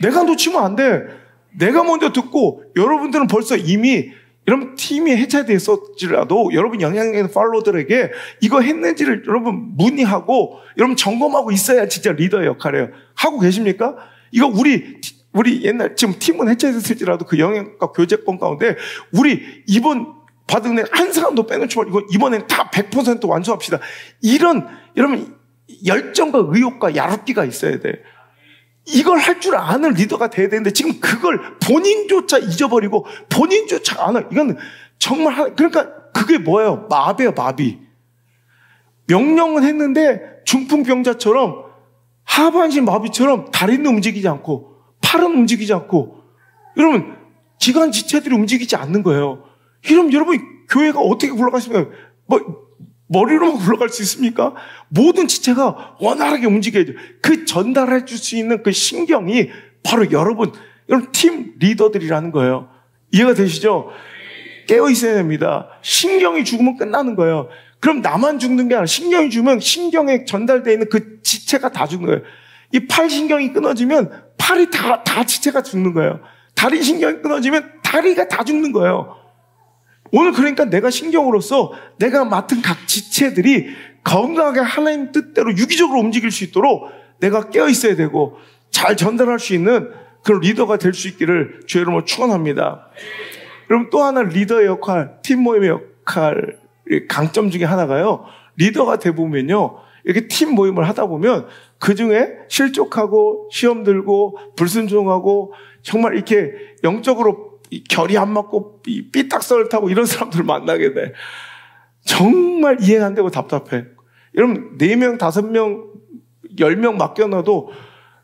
내가 놓치면 안 돼. 내가 먼저 듣고 여러분들은 벌써 이미 여러분 팀이 해체됐었지라도 여러분 영향력 있는 팔로워들에게 이거 했는지를 여러분 문의하고 여러분 점검하고 있어야 진짜 리더의 역할이에요. 하고 계십니까? 이거 우리 옛날 지금 팀은 해체됐을지라도 그 영향과 교제권 가운데 우리 이번 받은 애 한 사람도 빼놓지 말고 이번엔 다 100% 완수합시다. 이런 여러분 열정과 의욕과 야릇기가 있어야 돼. 이걸 할 줄 아는 리더가 돼야 되는데 지금 그걸 본인조차 잊어버리고 본인조차 안 해. 이건 정말 그러니까 그게 뭐예요? 마비예요, 마비. 명령은 했는데 중풍병자처럼 하반신 마비처럼 다리는 움직이지 않고 팔은 움직이지 않고 여러분 기관 지체들이 움직이지 않는 거예요. 이러면 여러분 교회가 어떻게 굴러가시면 머리로만 굴러갈 수 있습니까? 모든 지체가 원활하게 움직여야죠. 그 전달해 줄 수 있는 그 신경이 바로 여러분 팀 리더들이라는 거예요. 이해가 되시죠? 깨어 있어야 됩니다. 신경이 죽으면 끝나는 거예요. 그럼 나만 죽는 게 아니라 신경이 죽으면 신경에 전달되어 있는 그 지체가 다 죽는 거예요. 이 팔 신경이 끊어지면 팔이 다 지체가 죽는 거예요. 다리 신경이 끊어지면 다리가 다 죽는 거예요. 오늘 그러니까 내가 신경으로서 내가 맡은 각 지체들이 건강하게 하나님 뜻대로 유기적으로 움직일 수 있도록 내가 깨어 있어야 되고 잘 전달할 수 있는 그런 리더가 될 수 있기를 주의 이름으로 축원합니다. 그럼 또 하나 리더의 역할, 팀 모임의 역할, 강점 중에 하나가요. 리더가 돼 보면요, 이렇게 팀 모임을 하다 보면 그 중에 실족하고 시험 들고 불순종하고 정말 이렇게 영적으로 결이 안 맞고 삐딱선을 타고 이런 사람들을 만나게 돼. 정말 이해가 안 되고 답답해. 여러분 4명, 5명, 10명 맡겨놔도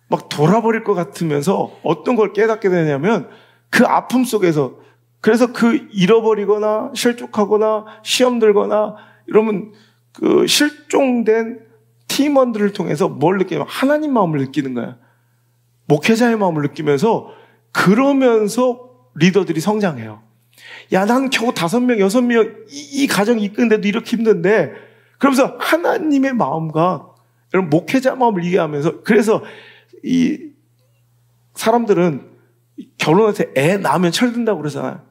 막 돌아버릴 것 같으면서 어떤 걸 깨닫게 되냐면 그 아픔 속에서, 그래서 그 잃어버리거나 실족하거나 시험 들거나 이러면 그 실종된 팀원들을 통해서 뭘 느끼냐면 하나님 마음을 느끼는 거야. 목회자의 마음을 느끼면서, 그러면서 리더들이 성장해요. 야, 난 겨우 5명, 6명 이 가정 이끄는데도 이렇게 힘든데, 그러면서 하나님의 마음과 여러분 목회자 마음을 이해하면서, 그래서 이 사람들은 결혼할 때 애 낳으면 철든다고 그러잖아요.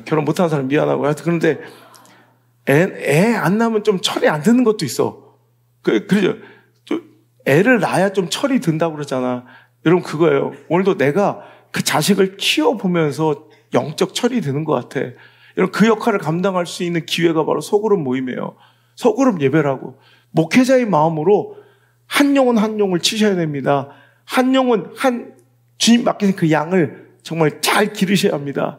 결혼 못하는 사람 미안하고. 하여튼 그런데 애 안 낳으면 좀 철이 안 드는 것도 있어. 그러죠. 또 애를 낳아야 좀 철이 든다고 그러잖아. 여러분 그거예요. 오늘도 내가 그 자식을 키워보면서 영적 철이 드는 것 같아. 여러분 그 역할을 감당할 수 있는 기회가 바로 소그룹 모임이에요. 소그룹 예배라고. 목회자의 마음으로 한 영혼 한 영을 치셔야 됩니다. 한 영혼 주님 맡기신 그 양을 정말 잘 기르셔야 합니다.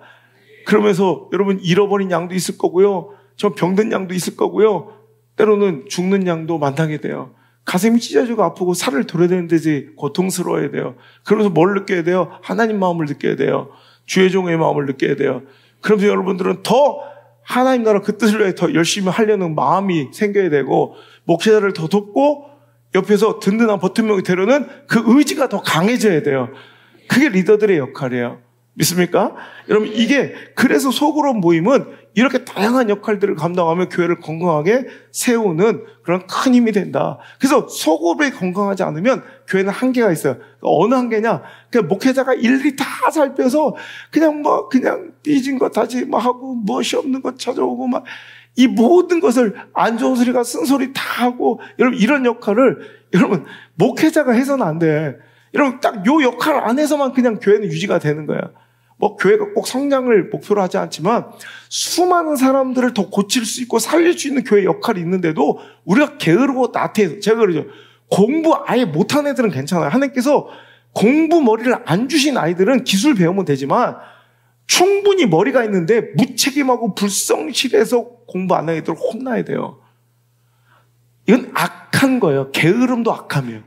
그러면서 여러분 잃어버린 양도 있을 거고요. 저 병든 양도 있을 거고요. 때로는 죽는 양도 만나게 돼요. 가슴이 찢어지고 아프고 살을 도려내는 데지 고통스러워야 돼요. 그러면서 뭘 느껴야 돼요? 하나님 마음을 느껴야 돼요. 주의 종의 마음을 느껴야 돼요. 그러면서 여러분들은 더 하나님 나라 그 뜻을 위해 더 열심히 하려는 마음이 생겨야 되고, 목회자를 더 돕고 옆에서 든든한 버팀목이 되려는 그 의지가 더 강해져야 돼요. 그게 리더들의 역할이에요. 믿습니까? 여러분 이게, 그래서 소그룹 모임은 이렇게 다양한 역할들을 감당하며 교회를 건강하게 세우는 그런 큰 힘이 된다. 그래서 소그룹이 건강하지 않으면 교회는 한계가 있어요. 어느 한계냐? 그냥 목회자가 일일이 다 살펴서 그냥 삐진 거 다시 하고 무엇이 없는 것 찾아오고 이 모든 것을 안 좋은 소리가 쓴 소리 다 하고, 여러분 이런 역할을 여러분 목회자가 해서는 안 돼. 여러분 딱 요 역할 안에서만 그냥 교회는 유지가 되는 거야. 교회가 꼭 성장을 목표로 하지 않지만 수많은 사람들을 더 고칠 수 있고 살릴 수 있는 교회 역할이 있는데도 우리가 게으르고 나태해서, 제가 그러죠. 공부 아예 못한 애들은 괜찮아요. 하나님께서 공부 머리를 안 주신 아이들은 기술 배우면 되지만 충분히 머리가 있는데 무책임하고 불성실해서 공부 안 하는 애들 혼나야 돼요. 이건 악한 거예요. 게으름도 악함이에요.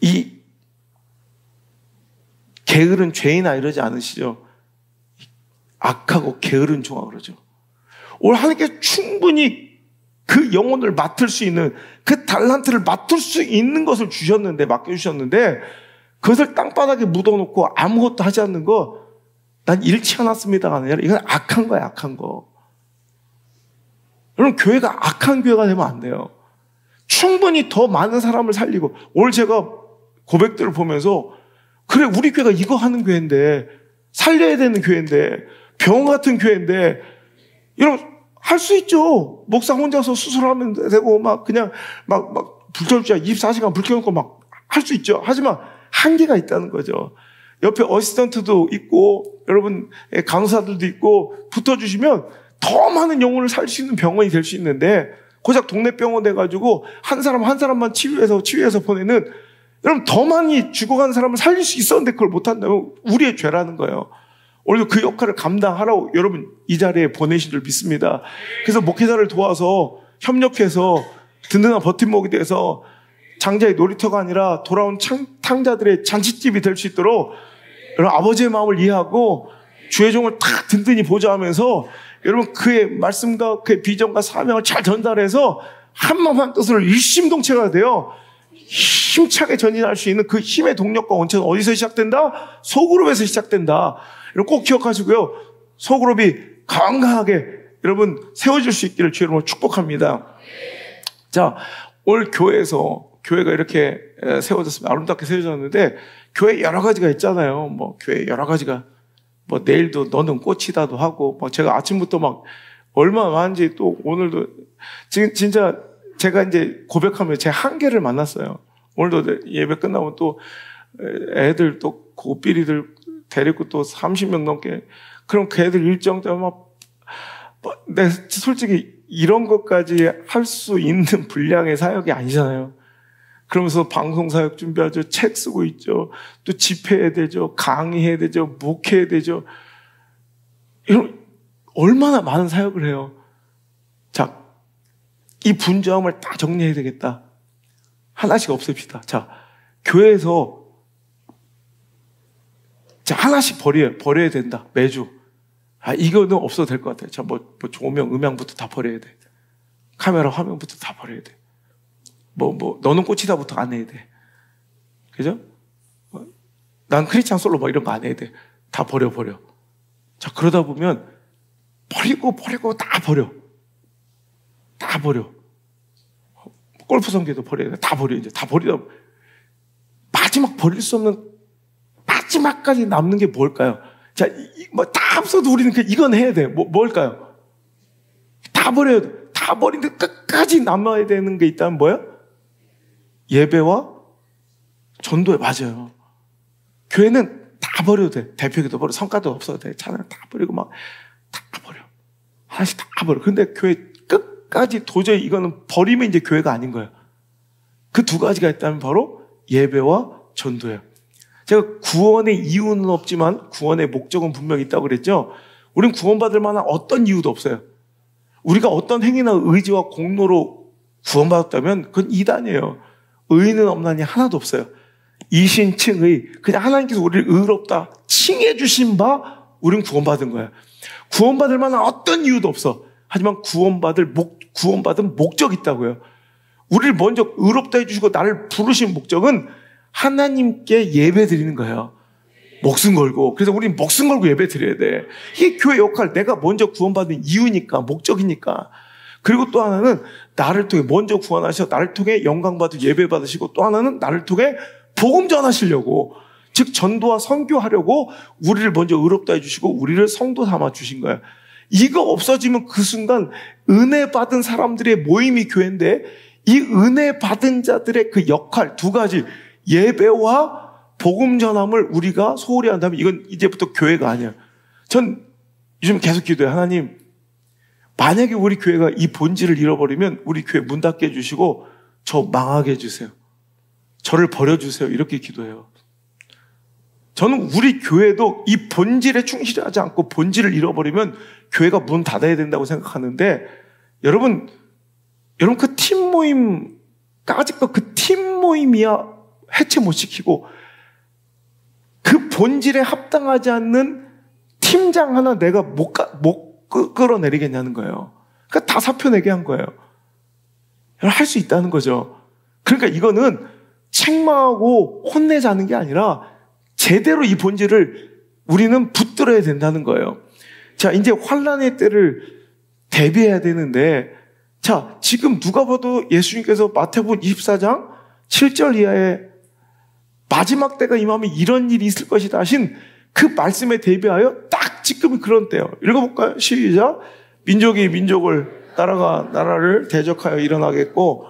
이 게으른 죄인아 이러지 않으시죠? 악하고 게으른 종아 그러죠. 오늘 하나님께 충분히 그 영혼을 맡을 수 있는, 그 달란트를 맡을 수 있는 것을 주셨는데, 맡겨주셨는데 그것을 땅바닥에 묻어놓고 아무것도 하지 않는 거, 난 잃지 않았습니다가 아니라 이건 악한 거야, 악한 거. 여러분 교회가 악한 교회가 되면 안 돼요. 충분히 더 많은 사람을 살리고, 오늘 제가 고백들을 보면서 그래 우리 교회가 이거 하는 교회인데, 살려야 되는 교회인데, 병원 같은 교회인데, 여러분 할 수 있죠. 목사 혼자서 수술하면 되고 그냥 불철주야 24시간 불 켜놓고 할 수 있죠. 하지만 한계가 있다는 거죠. 옆에 어시스턴트도 있고 여러분 간호사들도 있고 붙어주시면 더 많은 영혼을 살 수 있는 병원이 될 수 있는데, 고작 동네 병원 돼가지고 한 사람만 치유해서 보내는, 여러분 더 많이 죽어가는 사람을 살릴 수 있었는데 그걸 못한다면 우리의 죄라는 거예요. 오늘도 그 역할을 감당하라고 여러분 이 자리에 보내신 줄 믿습니다. 그래서 목회자를 도와서 협력해서 든든한 버팀목이 돼서 장자의 놀이터가 아니라 돌아온 탕자들의 잔치집이 될 수 있도록 여러분 아버지의 마음을 이해하고 주의 종을 탁 든든히 보좌하면서 여러분 그의 말씀과 그의 비전과 사명을 잘 전달해서 한 마음 한 뜻으로 일심동체가 되어 힘차게 전진할 수 있는 그 힘의 동력과 원천은 어디서 시작된다? 소그룹에서 시작된다. 여러분 꼭 기억하시고요. 소그룹이 건강하게 여러분 세워질 수 있기를 주의 이름으로 축복합니다. 자, 오늘 교회가 이렇게 세워졌습니다. 아름답게 세워졌는데 교회 여러 가지가 있잖아요. 교회 여러 가지가 내일도 너는 꽃이다도 하고 제가 아침부터 얼마나 많은지 또 오늘도 지금 진짜 제가 이제 고백하면 제 한계를 만났어요. 오늘도 예배 끝나면 또 애들 또 고삐리들 데리고 또 30명 넘게 그럼 그 애들 일정 때문에 내 솔직히 이런 것까지 할 수 있는 분량의 사역이 아니잖아요. 그러면서 방송 사역 준비하죠. 책 쓰고 있죠. 또 집회해야 되죠. 강의해야 되죠. 목회해야 되죠. 이런 얼마나 많은 사역을 해요. 자, 이 분주함을 다 정리해야 되겠다. 하나씩 없앱시다. 자, 교회에서 자, 하나씩 버려야 된다. 매주. 이거는 없어도 될 것 같아요. 자, 뭐 조명, 음향부터 다 버려야 돼. 카메라 화면부터 다 버려야 돼. 너는 꽃이다부터 안 해야 돼. 그죠? 난 크리스찬 솔로 이런 거 안 해야 돼. 다 버려. 자, 그러다 보면 버리고 다 버려. 다 버려. 골프 성계도 버려야 돼. 다 버려. 이제 다 버리다 마지막 버릴 수 없는 마지막까지 남는 게 뭘까요? 자, 다 없어도 우리는 이건 해야 돼. 뭘까요? 다 버려야 돼. 다 버리는데 끝까지 남아야 되는 게 있다면 뭐야? 예배와 전도에 맞아요. 교회는 다 버려도 돼. 대표기도 버려. 성과도 없어도 돼. 찬양 다 버리고 다 버려. 하나씩 다 버려. 근데 교회 끝까지 도저히 이거는 버리면 이제 교회가 아닌 거예요. 그 두 가지가 있다면 바로 예배와 전도예요. 제가 구원의 이유는 없지만 구원의 목적은 분명히 있다고 그랬죠. 우린 구원받을 만한 어떤 이유도 없어요. 우리가 어떤 행위나 의지와 공로로 구원받았다면 그건 이단이에요. 의는 없나니 하나도 없어요. 이신칭의 그냥 하나님께서 우리를 의롭다 칭해 주신 바 우린 구원받은 거예요. 구원받을 만한 어떤 이유도 없어. 하지만 구원받은 목적이 있다고요. 우리를 먼저 의롭다 해주시고 나를 부르신 목적은 하나님께 예배 드리는 거예요. 목숨 걸고. 그래서 우리는 목숨 걸고 예배 드려야 돼. 이게 교회 역할, 내가 먼저 구원받은 이유니까, 목적이니까. 그리고 또 하나는 나를 통해 먼저 구원하셔 나를 통해 영광 받으 예배 받으시고, 또 하나는 나를 통해 복음 전하시려고, 즉 전도와 선교하려고 우리를 먼저 의롭다 해주시고 우리를 성도 삼아 주신 거예요. 이거 없어지면 그 순간 은혜 받은 사람들의 모임이 교회인데, 이 은혜 받은 자들의 그 역할 두 가지, 예배와 복음 전함을 우리가 소홀히 한다면 이건 이제부터 교회가 아니야. 전 요즘 계속 기도해요. 하나님, 만약에 우리 교회가 이 본질을 잃어버리면 우리 교회 문 닫게 해주시고 저 망하게 해주세요. 저를 버려주세요. 이렇게 기도해요. 저는 우리 교회도 이 본질에 충실하지 않고 본질을 잃어버리면 교회가 문 닫아야 된다고 생각하는데, 여러분 그 팀 모임, 아직도 그 팀 모임이야 해체 못 시키고 그 본질에 합당하지 않는 팀장 하나 내가 못 끌어내리겠냐는 거예요. 그러니까 다 사표내게 한 거예요. 할 수 있다는 거죠. 그러니까 이거는 책망하고 혼내자는 게 아니라 제대로 이 본질을 우리는 붙들어야 된다는 거예요. 자, 이제 환란의 때를 대비해야 되는데, 자, 지금 누가 봐도 예수님께서 마태복음 24장 7절 이하에 마지막 때가 임하면 이런 일이 있을 것이다 하신 그 말씀에 대비하여 딱 지금 그런 때요. 읽어볼까요? 시작. 민족이 민족을 따라가 나라를 대적하여 일어나겠고,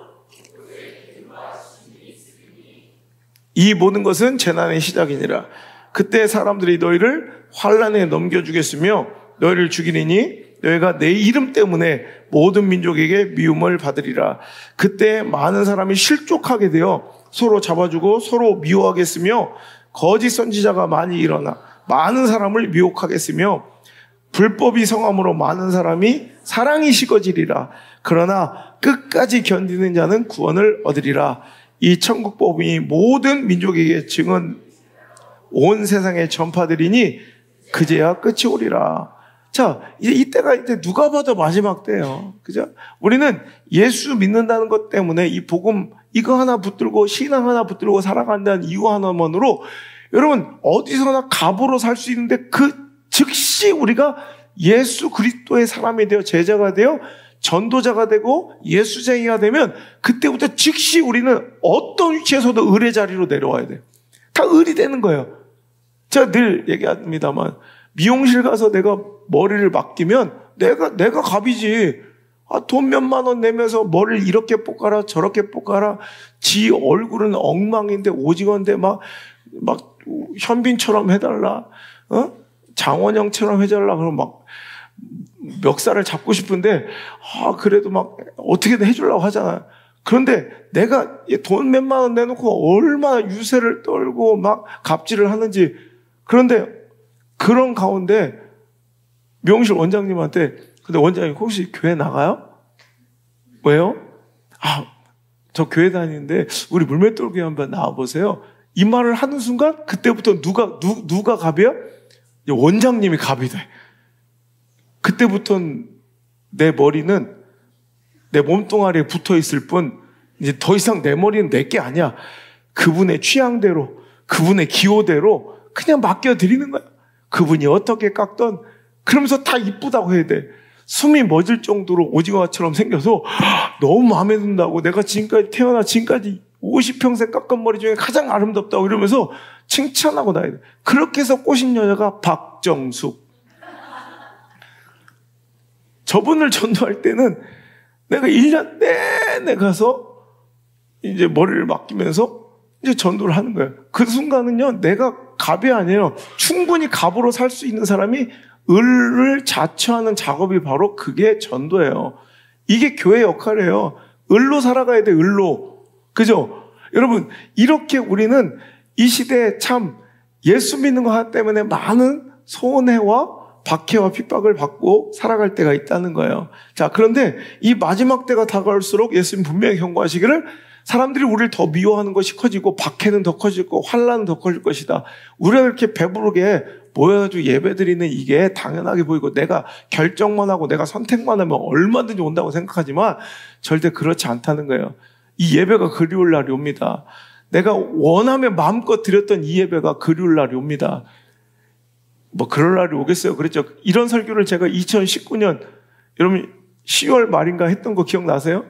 이 모든 것은 재난의 시작이니라. 그때 사람들이 너희를 환란에 넘겨주겠으며 너희를 죽이리니 너희가 내 이름 때문에 모든 민족에게 미움을 받으리라. 그때 많은 사람이 실족하게 되어 서로 잡아주고 서로 미워하겠으며 거짓 선지자가 많이 일어나 많은 사람을 미혹하겠으며 불법이 성함으로 많은 사람이 사랑이 식어지리라. 그러나 끝까지 견디는 자는 구원을 얻으리라. 이 천국복음이 모든 민족에게 증언 온 세상에 전파되리니 그제야 끝이 오리라. 자, 이제 이때가 이제 누가 봐도 마지막 때예요. 그죠? 우리는 예수 믿는다는 것 때문에 이 복음 이거 하나 붙들고 신앙 하나 붙들고 살아간다는 이유 하나만으로 여러분 어디서나 갑으로 살 수 있는데 그 즉시 우리가 예수 그리스도의 사람이 되어 제자가 되어 전도자가 되고 예수쟁이가 되면 그때부터 즉시 우리는 어떤 위치에서도 을의 자리로 내려와야 돼요. 다 을이 되는 거예요. 제가 늘 얘기합니다만 미용실 가서 내가 머리를 맡기면 내가 갑이지. 돈 몇만 원 내면서 머리를 이렇게 볶아라, 저렇게 볶아라. 지 얼굴은 엉망인데, 오징어인데 막 현빈처럼 해달라. 장원영처럼 해달라. 그럼 막 멱살을 잡고 싶은데, 그래도 막 어떻게든 해주려고 하잖아. 그런데 내가 돈 몇만 원 내놓고 얼마나 유세를 떨고 막 갑질을 하는지. 그런데 그런 가운데 미용실 원장님한테, 근데 원장님 혹시 교회 나가요? 왜요? 저 교회 다니는데 우리 물맷돌교회 한번 나와보세요. 이 말을 하는 순간 그때부터 누가 갑이야? 원장님이 갑이 돼. 그때부터는 내 머리는 내 몸뚱아리에 붙어 있을 뿐 이제 더 이상 내 머리는 내 게 아니야. 그분의 취향대로, 그분의 기호대로 그냥 맡겨드리는 거야. 그분이 어떻게 깎던 그러면서 다 이쁘다고 해야 돼. 숨이 멎을 정도로 오징어처럼 생겨서 너무 마음에 든다고, 내가 지금까지 50평생 깎은 머리 중에 가장 아름답다고 이러면서 칭찬하고 나야 돼. 그렇게 해서 꼬신 여자가 박정숙. 저분을 전도할 때는 내가 1년 내내 가서 이제 머리를 맡기면서 이제 전도를 하는 거예요. 그 순간은요, 내가 갑이 아니에요. 충분히 갑으로 살 수 있는 사람이 을을 자처하는 작업이 바로 그게 전도예요. 이게 교회 역할이에요. 을로 살아가야 돼, 을로. 그죠? 여러분, 이렇게 우리는 이 시대에 참 예수 믿는 것 하나 때문에 많은 손해와 박해와 핍박을 받고 살아갈 때가 있다는 거예요. 자, 그런데 이 마지막 때가 다가올수록 예수님 분명히 경고하시기를 사람들이 우리를 더 미워하는 것이 커지고 박해는 더 커질 거고 환난은 더 커질 것이다. 우리가 이렇게 배부르게 모여가지고 예배드리는 이게 당연하게 보이고 내가 결정만 하고 내가 선택만 하면 얼마든지 온다고 생각하지만 절대 그렇지 않다는 거예요. 이 예배가 그리울 날이 옵니다. 내가 원하면 마음껏 드렸던 이 예배가 그리울 날이 옵니다. 뭐 그럴 날이 오겠어요. 그랬죠. 이런 설교를 제가 2019년 여러분 10월 말인가 했던 거 기억나세요?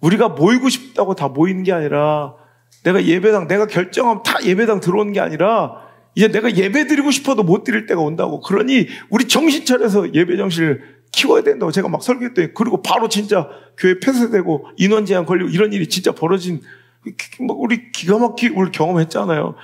우리가 모이고 싶다고 다 모이는 게 아니라 내가 예배당 내가 결정하면 다 예배당 들어오는 게 아니라 이제 내가 예배 드리고 싶어도 못 드릴 때가 온다고. 그러니 우리 정신 차려서 예배 정신을 키워야 된다고 제가 막 설교했더니, 그리고 바로 진짜 교회 폐쇄되고 인원 제한 걸리고 이런 일이 진짜 벌어진, 우리 기가 막히게 우리 경험했잖아요.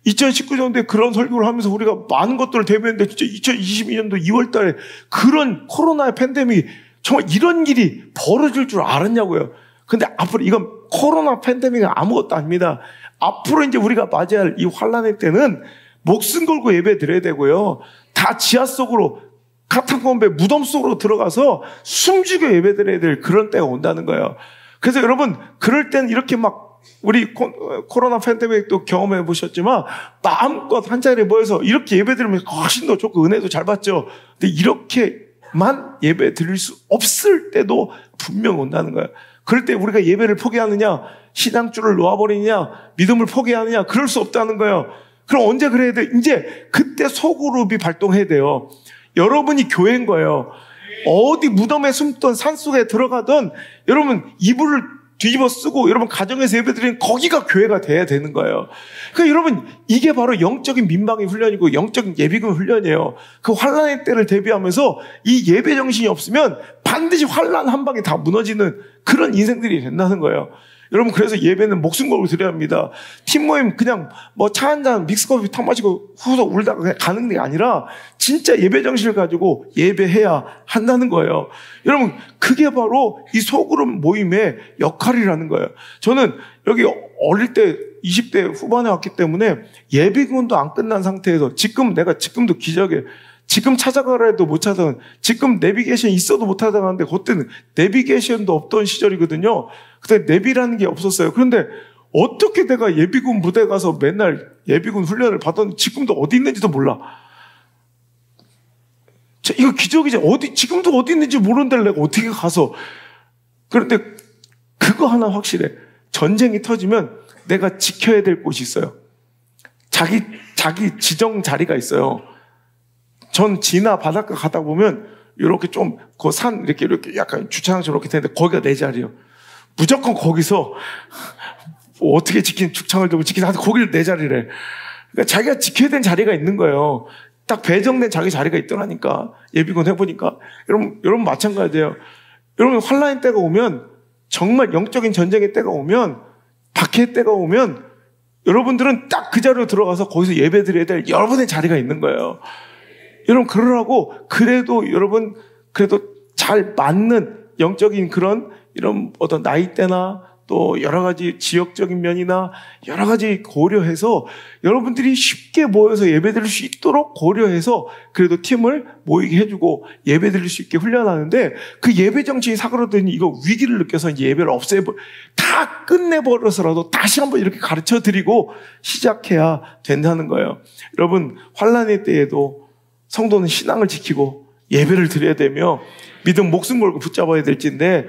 2019년도에 그런 설교를 하면서 우리가 많은 것들을 대비했는데 진짜 2022년도 2월 달에 그런 코로나의 팬데믹이 정말 이런 일이 벌어질 줄 알았냐고요. 근데 앞으로 이건 코로나 팬데믹은 아무것도 아닙니다. 앞으로 이제 우리가 맞이할 이 환란의 때는 목숨 걸고 예배 드려야 되고요. 다 지하 속으로 카타콤베 무덤 속으로 들어가서 숨죽여 예배 드려야 될 그런 때가 온다는 거예요. 그래서 여러분, 그럴 땐 이렇게 막 우리 코로나 팬데믹도 경험해 보셨지만 마음껏 한 자리에 모여서 이렇게 예배 드리면 훨씬 더 좋고 은혜도 잘 받죠. 근데 이렇게만 예배 드릴 수 없을 때도 분명 온다는 거예요. 그럴 때 우리가 예배를 포기하느냐, 신앙줄을 놓아버리느냐, 믿음을 포기하느냐, 그럴 수 없다는 거예요. 그럼 언제 그래야 돼? 이제 그때 소그룹이 발동해야 돼요. 여러분이 교회인 거예요. 어디 무덤에 숨던 산속에 들어가던 여러분 이불을 뒤집어 쓰고 여러분 가정에서 예배드리는 거기가 교회가 돼야 되는 거예요. 그러니까 여러분, 이게 바로 영적인 민방위 훈련이고 영적인 예비군 훈련이에요. 그 환란의 때를 대비하면서 이 예배 정신이 없으면 반드시 환란 한 방에 다 무너지는 그런 인생들이 된다는 거예요. 여러분, 그래서 예배는 목숨 걸고 드려야 합니다. 팀 모임 그냥 뭐 차 한잔 믹스커피 타 마시고 후석 울다가 그냥 가는 게 아니라 진짜 예배 정신을 가지고 예배해야 한다는 거예요. 여러분, 그게 바로 이 소그룹 모임의 역할이라는 거예요. 저는 여기 어릴 때 20대 후반에 왔기 때문에 예비군도 안 끝난 상태에서 지금도 기적이에요. 지금 찾아가라 해도 못 찾아가는, 지금 내비게이션 있어도 못 찾아가는데 그때는 내비게이션도 없던 시절이거든요. 그때 내비라는 게 없었어요. 그런데 어떻게 내가 예비군 무대 가서 맨날 예비군 훈련을 받았는지 지금도 어디 있는지도 몰라. 이거 기적이지. 지금도 어디 있는지 모르는 데를 내가 어떻게 가서. 그런데 그거 하나 확실해. 전쟁이 터지면 내가 지켜야 될 곳이 있어요. 자기 지정 자리가 있어요. 전 지나 바닷가 가다 보면 이렇게 좀 그 산 이렇게 약간 주차장처럼 이렇게 되는데 거기가 내 자리예요. 무조건 거기서 뭐 어떻게 축창을 들고 지키나 거기를 내 자리래. 그러니까 자기가 지켜야 되는 자리가 있는 거예요. 딱 배정된 자기 자리가 있더라니까. 예비군 해보니까. 여러분 마찬가지예요. 여러분 환란의 때가 오면, 정말 영적인 전쟁의 때가 오면, 박해의 때가 오면 여러분들은 딱 그 자리로 들어가서 거기서 예배 드려야 될 여러분의 자리가 있는 거예요. 여러분 그러라고 여러분 잘 맞는 영적인 이런 어떤 나이대나 또 여러 가지 지역적인 면이나 여러 가지 고려해서 여러분들이 쉽게 모여서 예배드릴 수 있도록 고려해서 그래도 팀을 모이게 해주고 예배드릴 수 있게 훈련하는데, 그 예배 정신이 사그러드니 이거 위기를 느껴서 이제 예배를 다 끝내버려서라도 다시 한번 이렇게 가르쳐드리고 시작해야 된다는 거예요. 여러분 환란의 때에도 성도는 신앙을 지키고 예배를 드려야 되며 믿음 목숨 걸고 붙잡아야 될진데,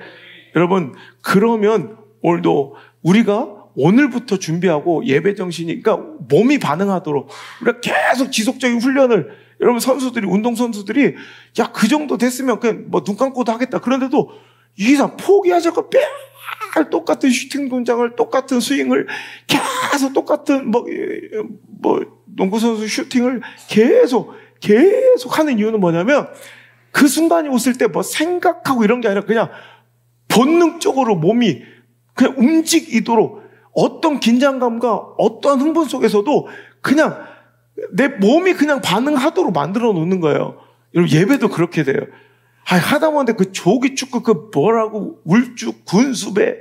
여러분 그러면 오늘도 우리가 오늘부터 준비하고 예배 정신이, 그러니까 몸이 반응하도록 우리가 계속 지속적인 훈련을, 여러분 선수들이, 운동선수들이 야, 그 정도 됐으면 그냥 뭐 눈 감고도 하겠다. 그런데도 이 이상 포기하자고 매일 똑같은 슈팅 동작을, 똑같은 스윙을 계속 똑같은 농구선수 슈팅을 계속 하는 이유는 뭐냐면, 그 순간이 왔을 때 뭐 생각하고 이런 게 아니라 그냥 본능적으로 몸이 그냥 움직이도록, 어떤 긴장감과 어떠한 흥분 속에서도 그냥 내 몸이 그냥 반응하도록 만들어 놓는 거예요. 여러분 예배도 그렇게 돼요. 하다 보는데 그 조기 축구 울주 군수배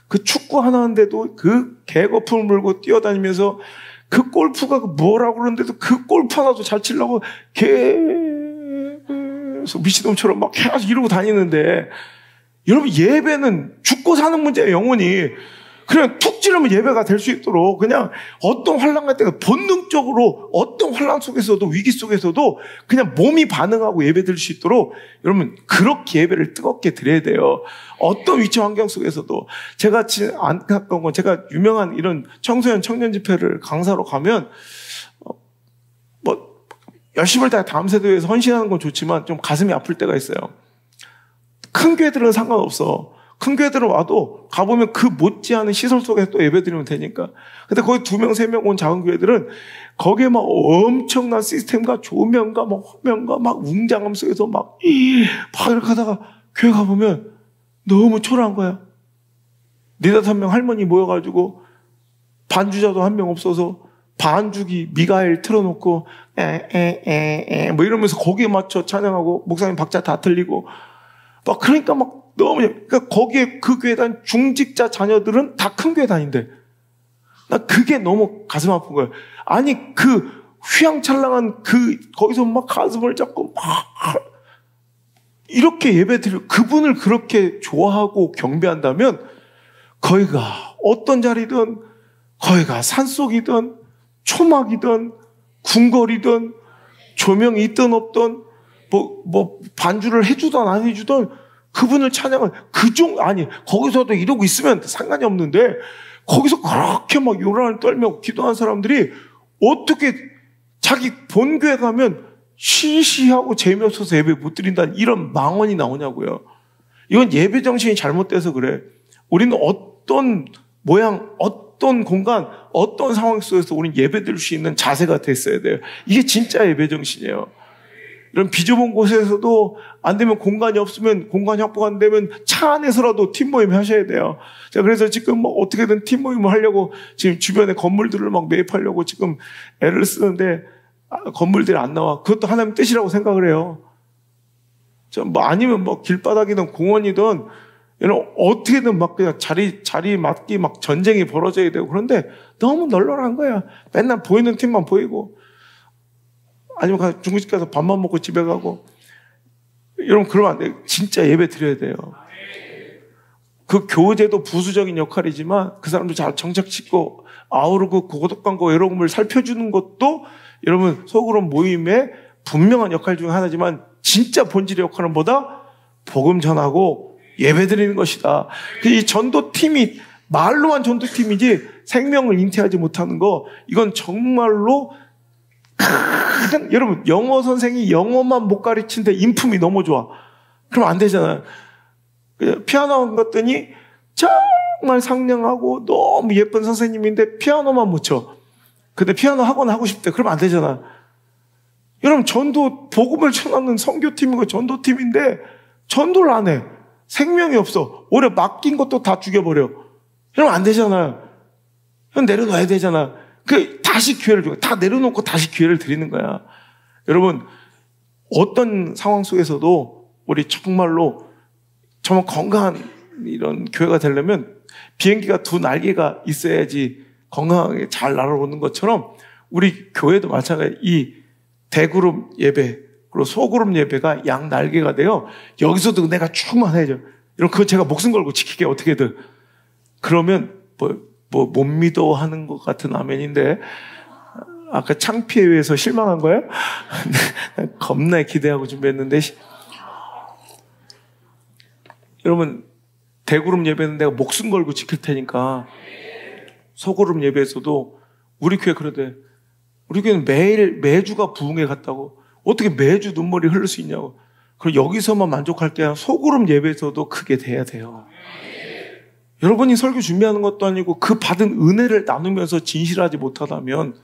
그 축구 하나 하는데도 그 개거품을 물고 뛰어다니면서, 그 골프가 뭐라고 그러는데도 그 골프 하나도 잘 치려고 계속 미친놈처럼 막 계속 이러고 다니는데, 여러분 예배는 죽고 사는 문제예요. 영혼이 그냥 툭 찌르면 예배가 될 수 있도록, 그냥 어떤 환난 갈 때가 본능적으로 어떤 환난 속에서도, 위기 속에서도 그냥 몸이 반응하고 예배 드릴 수 있도록 여러분 그렇게 예배를 뜨겁게 드려야 돼요. 어떤 위치 환경 속에서도. 제가 안타까운 건, 제가 유명한 이런 청소년 청년 집회를 강사로 가면 열심을 다해 다음 세대에 위해서 헌신하는 건 좋지만 좀 가슴이 아플 때가 있어요. 큰 교회들은 상관없어. 큰 교회들은 와도 가보면 그 못지않은 시설 속에서 또 예배드리면 되니까. 근데 거기 2명, 3명 온 작은 교회들은 거기에 막 엄청난 시스템과 조명과 막 화면과 막 웅장함 속에서 막 이렇게 하다가 교회 가보면 너무 초라한 거야. 4-5명 할머니 모여가지고 반주자도 한 명 없어서 반주기 미가엘 틀어놓고 뭐 이러면서 거기에 맞춰 찬양하고 목사님 박자 다 틀리고 막, 그러니까 막 너무, 그러니까 거기에 그 교회 다닌 중직자 자녀들은 다 큰 교회 다닌대. 나 그게 너무 가슴 아픈 거예요. 아니 그 휘황찬란한 거기서 막 가슴을 잡고 막 이렇게 예배드리고 그분을 그렇게 좋아하고 경배한다면, 거기가 어떤 자리든, 거기가 산속이든 초막이든 궁궐이든 조명이 있든 없든 반주를 해주든 안 해주든 그분을 찬양은 거기서도 이러고 있으면 상관이 없는데, 거기서 그렇게 막 요란을 떨며 기도한 사람들이 어떻게 자기 본교회 가면 시시하고 재미없어서 예배 못 드린다는 이런 망언이 나오냐고요. 이건 예배 정신이 잘못돼서 그래. 우리는 어떤 모양, 어떤 공간, 어떤 상황 속에서 우리는 예배 드릴 수 있는 자세가 됐어야 돼요. 이게 진짜 예배 정신이에요. 이런 비좁은 곳에서도 안 되면, 공간이 없으면, 공간 확보가 안 되면 차 안에서라도 팀 모임 하셔야 돼요. 자, 그래서 지금 어떻게든 팀 모임을 하려고 지금 주변에 건물들을 막 매입하려고 지금 애를 쓰는데 건물들이 안 나와. 그것도 하나님 뜻이라고 생각을 해요. 아니면 길바닥이든 공원이든 이런 어떻게든 막 그냥 자리 맞기 막 전쟁이 벌어져야 되고, 그런데 너무 널널한 거야. 맨날 보이는 팀만 보이고, 아니면 중국집 가서 밥만 먹고 집에 가고. 여러분 그러면 안 돼요. 진짜 예배 드려야 돼요. 그 교제도 부수적인 역할이지만 그 사람들 잘 정착 짓고 아우르고 고독 광고 이런 걸 살펴주는 것도 여러분 소그룹 모임의 분명한 역할 중 하나지만, 진짜 본질의 역할은 뭐다? 복음 전하고 예배 드리는 것이다. 이 전도팀이 말로만 전도팀이지 생명을 인태하지 못하는 거, 이건 정말로 여러분 영어 선생이 영어만 못 가르치는데 인품이 너무 좋아. 그럼 안 되잖아요. 피아노 한 갔더니 정말 상냥하고 너무 예쁜 선생님인데 피아노만 못 쳐. 근데 피아노 학원 하고 싶대. 그러면 안 되잖아. 여러분, 전도, 복음을 전하는 선교팀이고 전도팀인데, 전도를 안 해. 생명이 없어. 오히려 맡긴 것도 다 죽여버려. 여러분, 안 되잖아요. 그럼 내려놔야 되잖아. 다시 기회를 줘. 다 내려놓고 다시 기회를 드리는 거야. 여러분, 어떤 상황 속에서도 우리 정말로 정말 건강한 이런 교회가 되려면 비행기가 두 날개가 있어야지 건강하게 잘 날아오는 것처럼 우리 교회도 마찬가지. 이 대그룹 예배 그리고 소그룹 예배가 양 날개가 돼요. 여기서도 은혜가 충만해져. 여러분, 그거 제가 목숨 걸고 지키게 어떻게든. 그러면 못 믿어 하는 것 같은 아멘인데, 아까 창피에 의해서 실망한 거예요? 겁나 기대하고 준비했는데. 여러분, 대그룹 예배는 내가 목숨 걸고 지킬 테니까, 소그룹 예배에서도 우리 교회 그러대. 우리 교회는 매주가 부흥회 같다고. 어떻게 매주 눈물이 흐를 수 있냐고. 그럼 여기서만 만족할 게 아니라 소그룹 예배에서도 그게 돼야 돼요. 여러분이 설교 준비하는 것도 아니고 그 받은 은혜를 나누면서 진실하지 못하다면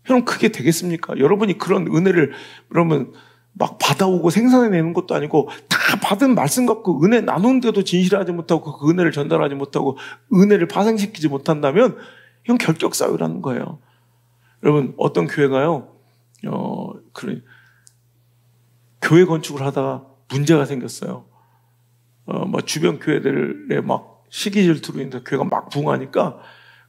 여러분, 그게 되겠습니까? 여러분이 그런 은혜를 그러면 막 받아오고 생산해내는 것도 아니고 다 받은 말씀 갖고 은혜 나누는데도 진실하지 못하고 그 은혜를 전달하지 못하고 은혜를 파생시키지 못한다면 이건 결격사유라는 거예요. 여러분, 어떤 교회가요, 교회 건축을 하다가 문제가 생겼어요. 주변 교회들에 막 시기 질투로 인해서 교회가 막 부흥하니까,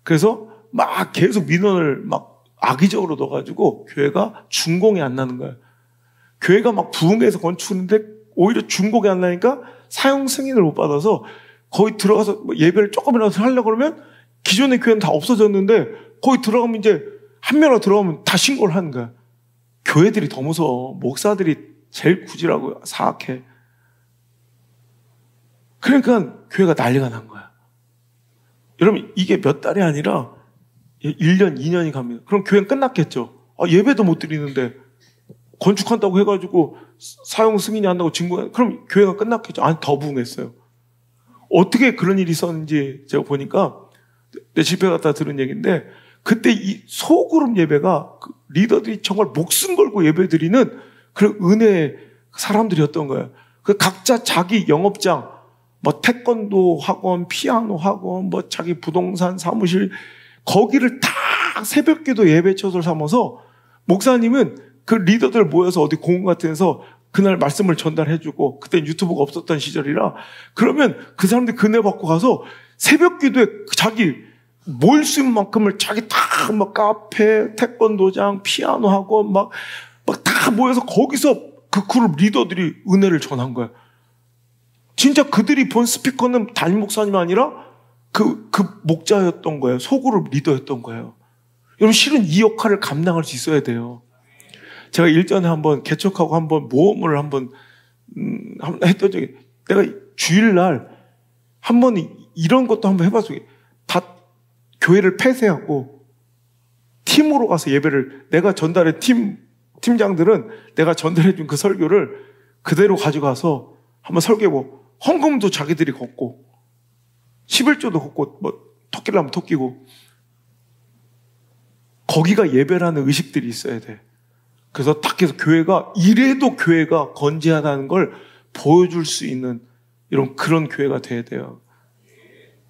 그래서 막 계속 민원을 막 악의적으로 넣어가지고 교회가 준공이 안 나는 거예요. 교회가 막 부흥해서 건축했는데 오히려 준공이 안 나니까 사용 승인을 못 받아서 거기 들어가서 예배를 조금이라도 하려고 그러면 기존의 교회는 다 없어졌는데 거기 들어가면 이제 한 명으로 들어가면 다 신고를 하는 거야. 교회들이 더 무서워. 목사들이 제일 구질하고 사악해. 그러니까 교회가 난리가 난 거야. 여러분, 이게 몇 달이 아니라 1년, 2년이 갑니다. 그럼 교회는 끝났겠죠. 예배도 못 드리는데 건축한다고 해가지고 사용 승인이 안 나고 증거, 그럼 교회가 끝났겠죠. 아니, 더 부흥했어요. 어떻게 그런 일이 있었는지 제가 보니까 내 집회 갔다 들은 얘기인데, 그때 이 소그룹 예배가 리더들이 정말 목숨 걸고 예배 드리는 그런 은혜의 사람들이었던 거예요. 각자 자기 영업장, 태권도 학원, 피아노 학원, 자기 부동산 사무실, 거기를 다 새벽기도 예배처소를 삼아서 목사님은 그 리더들 모여서 어디 공원 같은 데서 그날 말씀을 전달해주고, 그때 유튜브가 없었던 시절이라, 그러면 그 사람들이 그 은혜 받고 가서 새벽기도에 자기 모일 수 있는 만큼을 자기 다 카페, 태권도장, 피아노 학원 다 모여서 거기서 그 그룹 리더들이 은혜를 전한 거야. 진짜 그들이 본 스피커는 담임 목사님이 아니라 그 목자였던 거예요. 소그룹 리더였던 거예요. 여러분, 실은 이 역할을 감당할 수 있어야 돼요. 제가 일전에 한번 개척하고 한번 모험을 한번 했던 적이, 내가 주일날 한번 이런 것도 한번 해봤어요. 다 교회를 폐쇄하고 팀으로 가서 예배를, 내가 전달해 팀장들은 내가 전달해준 그 설교를 그대로 가져가서 한번 설교해보고, 헌금도 자기들이 걷고 11조도 걷고 토끼를 하면 토끼고, 거기가 예배라는 의식들이 있어야 돼. 그래서 딱 해서 교회가, 이래도 교회가 건재하다는 걸 보여줄 수 있는 이런 그런 교회가 돼야 돼요.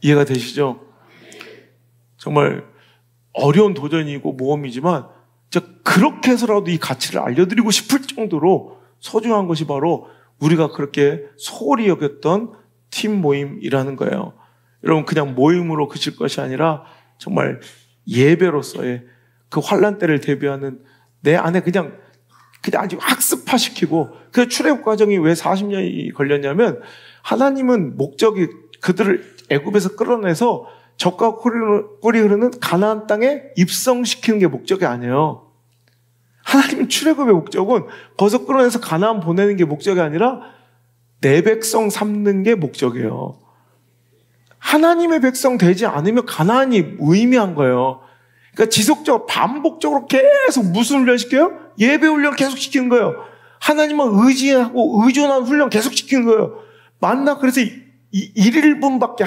이해가 되시죠? 정말 어려운 도전이고 모험이지만 진짜 그렇게 해서라도 이 가치를 알려드리고 싶을 정도로 소중한 것이 바로 우리가 그렇게 소홀히 여겼던 팀 모임이라는 거예요. 여러분, 그냥 모임으로 그칠 것이 아니라 정말 예배로서의 그 환난 때를 대비하는 내 안에 그냥 아주 학습화시키고, 그 출애굽 과정이 왜 40년이 걸렸냐면, 하나님은 목적이 그들을 애굽에서 끌어내서 젖과 꿀이 흐르는 가나안 땅에 입성시키는 게 목적이 아니에요. 하나님은 출애굽의 목적은 거기서 끌어내서 가나안 보내는 게 목적이 아니라 내 백성 삼는 게 목적이에요. 하나님의 백성 되지 않으면 가나안이 무의미한 거예요. 그러니까 지속적으로 반복적으로 계속 무슨 훈련 시켜요? 예배 훈련 계속 시키는 거예요. 하나님은 의지하고 의존하는 훈련 계속 시키는 거예요. 맞나? 그래서 1일분밖에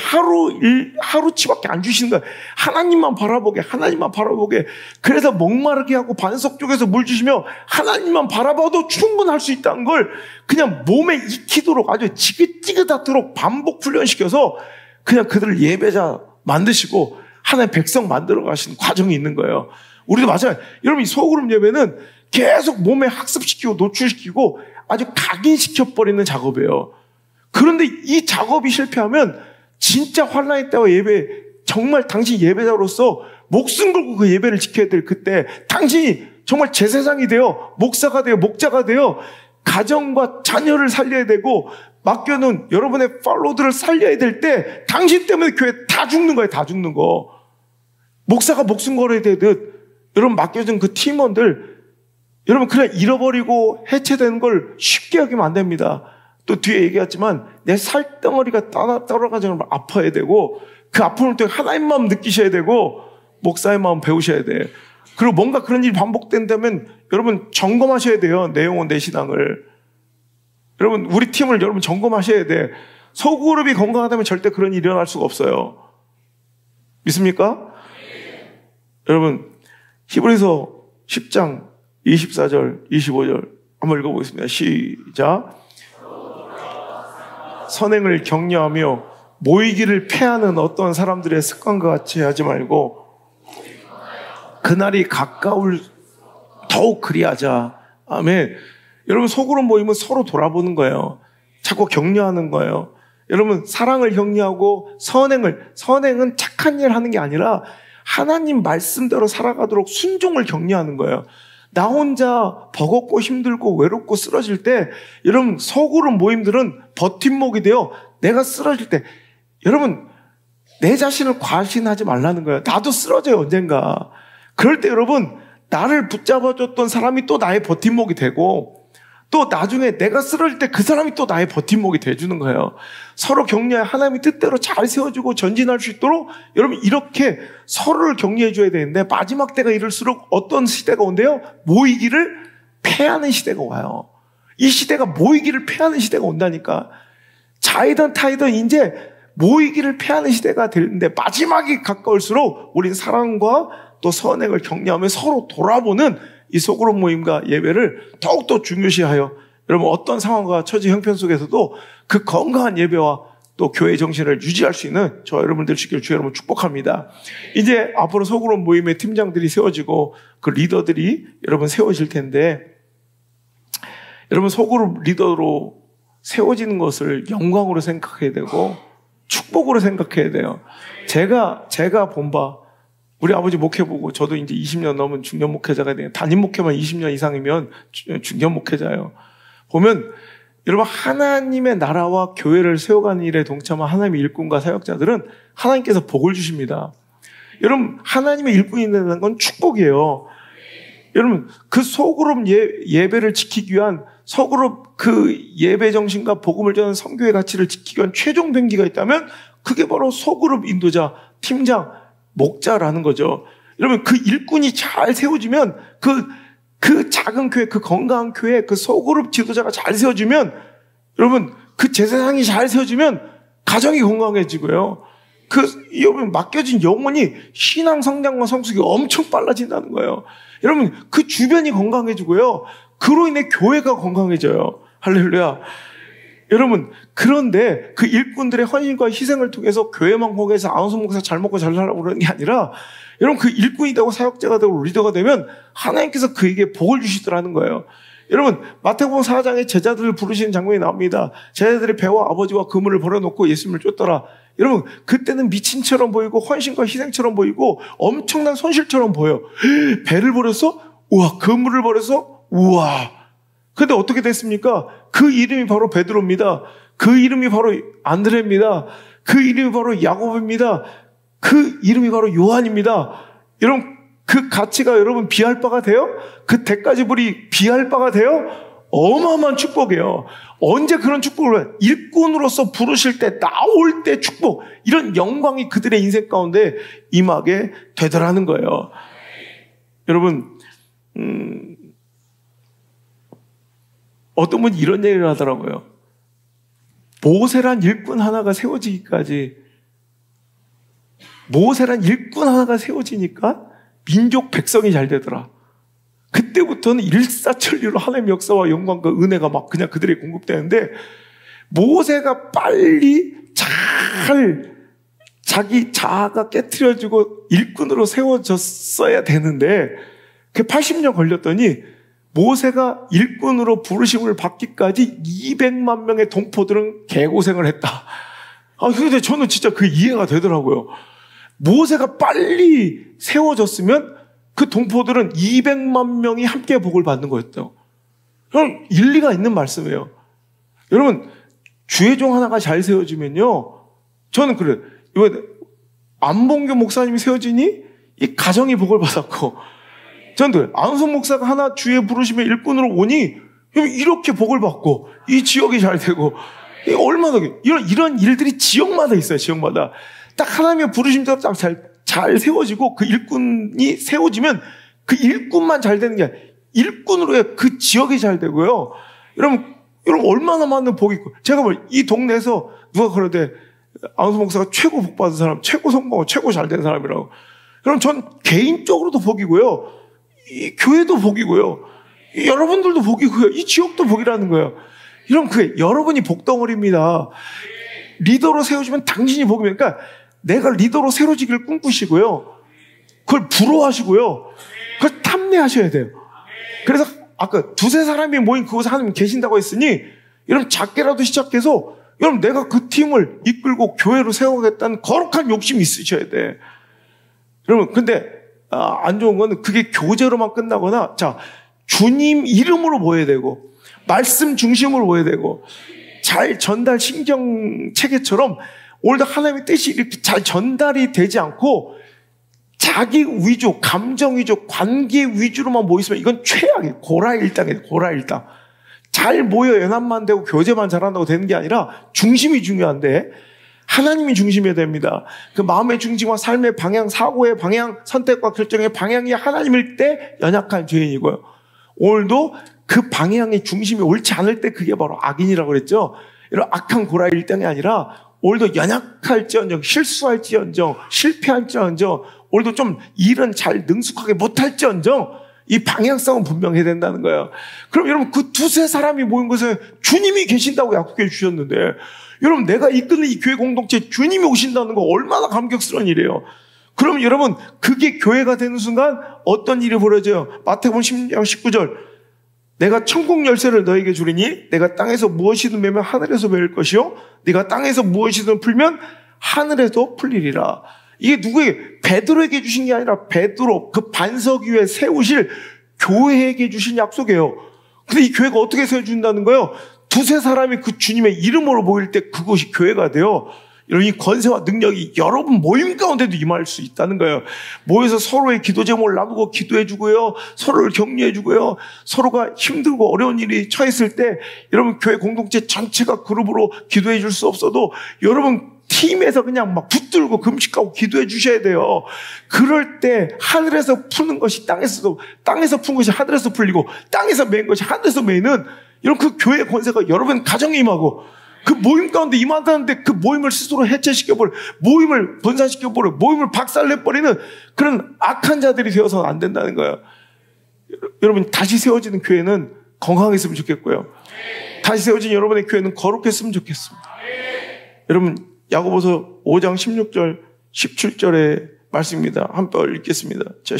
하루치밖에 안 주시는 거예요. 하나님만 바라보게, 하나님만 바라보게. 그래서 목마르게 하고 반석 쪽에서 물 주시며 하나님만 바라봐도 충분할 수 있다는 걸 그냥 몸에 익히도록 아주 지긋지긋하도록 반복 훈련시켜서 그냥 그들을 예배자 만드시고 하나의 백성 만들어 가시는 과정이 있는 거예요. 우리도 마찬가지. 여러분, 이 소그룹 예배는 계속 몸에 학습시키고 노출시키고 아주 각인시켜버리는 작업이에요. 그런데 이 작업이 실패하면 진짜 환란의 때와 예배, 정말 당신 예배자로서 목숨 걸고 그 예배를 지켜야 될 그때 당신이 정말 제사장이 되어 목사가 되어 목자가 되어 가정과 자녀를 살려야 되고 맡겨놓은 여러분의 팔로들을 살려야 될 때 당신 때문에 교회 다 죽는 거예요. 다 죽는 거. 목사가 목숨 걸어야 되듯 여러분 맡겨준 그 팀원들 여러분 그냥 잃어버리고 해체되는 걸 쉽게 여기면 안 됩니다. 또 뒤에 얘기했지만 내 살덩어리가 떨어가지고 아파야 되고 그 아픔을 통해 하나님 마음 느끼셔야 되고 목사의 마음 배우셔야 돼. 그리고 뭔가 그런 일이 반복된다면 여러분 점검하셔야 돼요. 내 영혼 내 신앙을. 여러분 우리 팀을 여러분 점검하셔야 돼. 소그룹이 건강하다면 절대 그런 일이 일어날 수가 없어요. 믿습니까? 여러분 히브리서 10장 24절 25절 한번 읽어보겠습니다. 시작. 선행을 격려하며 모이기를 패하는 어떤 사람들의 습관과 같이 하지 말고 그날이 가까울 더욱 그리하자. 아멘. 여러분 소그룹 모임은 서로 돌아보는 거예요. 자꾸 격려하는 거예요. 여러분 사랑을 격려하고 선행은 착한 일 하는 게 아니라 하나님 말씀대로 살아가도록 순종을 격려하는 거예요. 나 혼자 버겁고 힘들고 외롭고 쓰러질 때 여러분 소그룹 모임들은 버팀목이 되어 내가 쓰러질 때 여러분 내 자신을 과신하지 말라는 거예요. 나도 쓰러져요 언젠가. 그럴 때 여러분 나를 붙잡아줬던 사람이 또 나의 버팀목이 되고 또 나중에 내가 쓰러질 때 그 사람이 또 나의 버팀목이 돼주는 거예요. 서로 격려해 하나님의 뜻대로 잘 세워주고 전진할 수 있도록 여러분 이렇게 서로를 격려해 줘야 되는데 마지막 때가 이럴수록 어떤 시대가 온대요? 모이기를 패하는 시대가 와요. 이 시대가 모이기를 패하는 시대가 온다니까. 자이든 타이든 이제 모이기를 패하는 시대가 되는데 마지막이 가까울수록 우린 사랑과 또 선행을 격려하며 서로 돌아보는 이 소그룹 모임과 예배를 더욱더 중요시하여 여러분 어떤 상황과 처지 형편 속에서도 그 건강한 예배와 또 교회의 정신을 유지할 수 있는 저 여러분들 시길 주 여러분 축복합니다. 이제 앞으로 소그룹 모임의 팀장들이 세워지고 그 리더들이 여러분 세워질 텐데 여러분 소그룹 리더로 세워지는 것을 영광으로 생각해야 되고 축복으로 생각해야 돼요. 제가 본바 우리 아버지 목회보고 저도 이제 20년 넘은 중견 목회자가 돼요. 담임 목회만 20년 이상이면 중견 목회자예요. 보면 여러분 하나님의 나라와 교회를 세워가는 일에 동참한 하나님의 일꾼과 사역자들은 하나님께서 복을 주십니다. 여러분 하나님의 일꾼이 된다는 건 축복이에요. 여러분 그 소그룹 예배를 지키기 위한 소그룹 그 예배 정신과 복음을 전하는 선교의 가치를 지키기 위한 최종 동기가 있다면 그게 바로 소그룹 인도자, 팀장, 목자라는 거죠. 여러분 그 일꾼이 잘 세워지면 그 작은 교회, 그 건강한 교회, 그 소그룹 지도자가 잘 세워지면 여러분 그 제사장이 잘 세워지면 가정이 건강해지고요. 여러분 맡겨진 영혼이 신앙 성장과 성숙이 엄청 빨라진다는 거예요. 여러분 그 주변이 건강해지고요. 그로 인해 교회가 건강해져요. 할렐루야. 여러분 그런데 그 일꾼들의 헌신과 희생을 통해서 교회만 공개해서 아우스 목사 잘 먹고 잘 살라고 그러는 게 아니라 여러분 그 일꾼이 되고 사역자가 되고 리더가 되면 하나님께서 그에게 복을 주시더라는 거예요. 여러분 마태복음 4장에 제자들을 부르시는 장면이 나옵니다. 제자들이 배와 아버지와 그물을 버려놓고 예수님을 쫓더라. 여러분 그때는 미친처럼 보이고 헌신과 희생처럼 보이고 엄청난 손실처럼 보여. 배를 버렸어? 우와. 그물을 버렸어? 우와. 근데 어떻게 됐습니까? 그 이름이 바로 베드로입니다. 그 이름이 바로 안드레입니다. 그 이름이 바로 야고보입니다. 그 이름이 바로 요한입니다. 여러분 그 가치가 여러분 비할 바가 돼요? 그 대가지불이 비할 바가 돼요? 어마어마한 축복이에요. 언제 그런 축복을 일꾼으로서 부르실 때 나올 때 축복 이런 영광이 그들의 인생 가운데 임하게 되더라는 거예요. 여러분 어떤 분이 이런 얘기를 하더라고요. 모세란 일꾼 하나가 세워지기까지, 모세란 일꾼 하나가 세워지니까 민족 백성이 잘 되더라. 그때부터는 일사천리로 하나님의 역사와 영광과 은혜가 막 그냥 그들에게 공급되는데, 모세가 빨리 잘 자기 자아가 깨트려지고 일꾼으로 세워졌어야 되는데, 그게 80년 걸렸더니 모세가 일꾼으로 부르심을 받기까지 200만 명의 동포들은 개고생을 했다. 근데 저는 진짜 그 이해가 되더라고요. 모세가 빨리 세워졌으면 그 동포들은 200만 명이 함께 복을 받는 거였죠. 일리가 있는 말씀이에요. 여러분, 주의 종 하나가 잘 세워지면요, 저는 그래요. 이번에 안봉교 목사님이 세워지니 이 가정이 복을 받았고, 저는 그래요. 안성 목사가 하나 주의 부르심에 일꾼으로 오니 이렇게 복을 받고 이 지역이 잘 되고, 얼마나 이런 일들이 지역마다 있어요. 지역마다 딱 하나님의 부르심대로 딱 잘 세워지고, 그 일꾼이 세워지면 그 일꾼만 잘 되는 게 아니라 일꾼으로 그 지역이 잘 되고요. 여러분 얼마나 많은 복이 있고, 제가 이 동네에서 누가 그러대 안수 목사가 최고 복 받은 사람, 최고 성공하고 최고 잘 된 사람이라고. 그럼 전 개인적으로도 복이고요, 이 교회도 복이고요, 여러분들도 복이고요, 이 지역도 복이라는 거예요. 이런 여러분이 복덩어리입니다. 리더로 세워지면 당신이 복이면, 그러니까 내가 리더로 세워지기를 꿈꾸시고요, 그걸 부러워하시고요, 그걸 탐내하셔야 돼요. 그래서 아까 두세 사람이 모인 그곳에 하나님 계신다고 했으니, 여러분 작게라도 시작해서 여러분 내가 그 팀을 이끌고 교회로 세우겠다는 거룩한 욕심이 있으셔야 돼. 여러분 근데 안 좋은 거는 그게 교제로만 끝나거나, 자, 주님 이름으로 모여야 되고 말씀 중심으로 모여야 되고, 잘 전달 신경 체계처럼 오늘도 하나님의 뜻이 이렇게 잘 전달이 되지 않고 자기 위주, 감정 위주, 관계 위주로만 모이시면 이건 최악이에요. 고라일당이에요. 고라일당. 잘 모여 연합만 되고 교제만 잘한다고 되는 게 아니라 중심이 중요한데, 하나님이 중심이어야 됩니다. 그 마음의 중심과 삶의 방향, 사고의 방향, 선택과 결정의 방향이 하나님일 때 연약한 죄인이고요, 오늘도 그 방향의 중심이 옳지 않을 때 그게 바로 악인이라고 그랬죠. 이런 악한 고라일당이 아니라 오늘도 연약할지언정, 실수할지언정, 실패할지언정, 오늘도 좀 일은 잘 능숙하게 못할지언정 이 방향성은 분명해야 된다는 거예요. 그럼 여러분 그 두세 사람이 모인 곳에 주님이 계신다고 약속해 주셨는데, 여러분 내가 이끄는 이 교회 공동체에 주님이 오신다는 거 얼마나 감격스러운 일이에요. 그럼 여러분 그게 교회가 되는 순간 어떤 일이 벌어져요? 마태복음 10장 19절, 내가 천국 열쇠를 너에게 주리니 내가 땅에서 무엇이든 매면 하늘에서 매일 것이요 네가 땅에서 무엇이든 풀면 하늘에서 풀리리라. 이게 누구에게? 베드로에게 주신 게 아니라 베드로 그 반석 위에 세우실 교회에게 주신 약속이에요. 근데 이 교회가 어떻게 세워준다는 거예요? 두세 사람이 그 주님의 이름으로 모일 때 그것이 교회가 돼요. 이런 이 권세와 능력이 여러분 모임 가운데도 임할 수 있다는 거예요. 모여서 서로의 기도 제목을 나누고 기도해주고요, 서로를 격려해주고요, 서로가 힘들고 어려운 일이 처했을 때 여러분 교회 공동체 전체가 그룹으로 기도해 줄 수 없어도 여러분 팀에서 그냥 막 붙들고 금식하고 기도해 주셔야 돼요. 그럴 때 하늘에서 푸는 것이 땅에서 푼 것이 하늘에서 풀리고, 땅에서 매인 것이 하늘에서 매이는 이런 그 교회의 권세가 여러분 가정에 임하고, 그 모임 가운데 임한다는데 그 모임을 스스로 해체시켜버려, 모임을 분산시켜버려, 모임을 박살내버리는 그런 악한 자들이 되어서는 안 된다는 거예요. 여러분 다시 세워지는 교회는 건강했으면 좋겠고요, 다시 세워진 여러분의 교회는 거룩했으면 좋겠습니다. 여러분 야고보서 5장 16절 17절의 말씀입니다. 한 번 읽겠습니다. 자,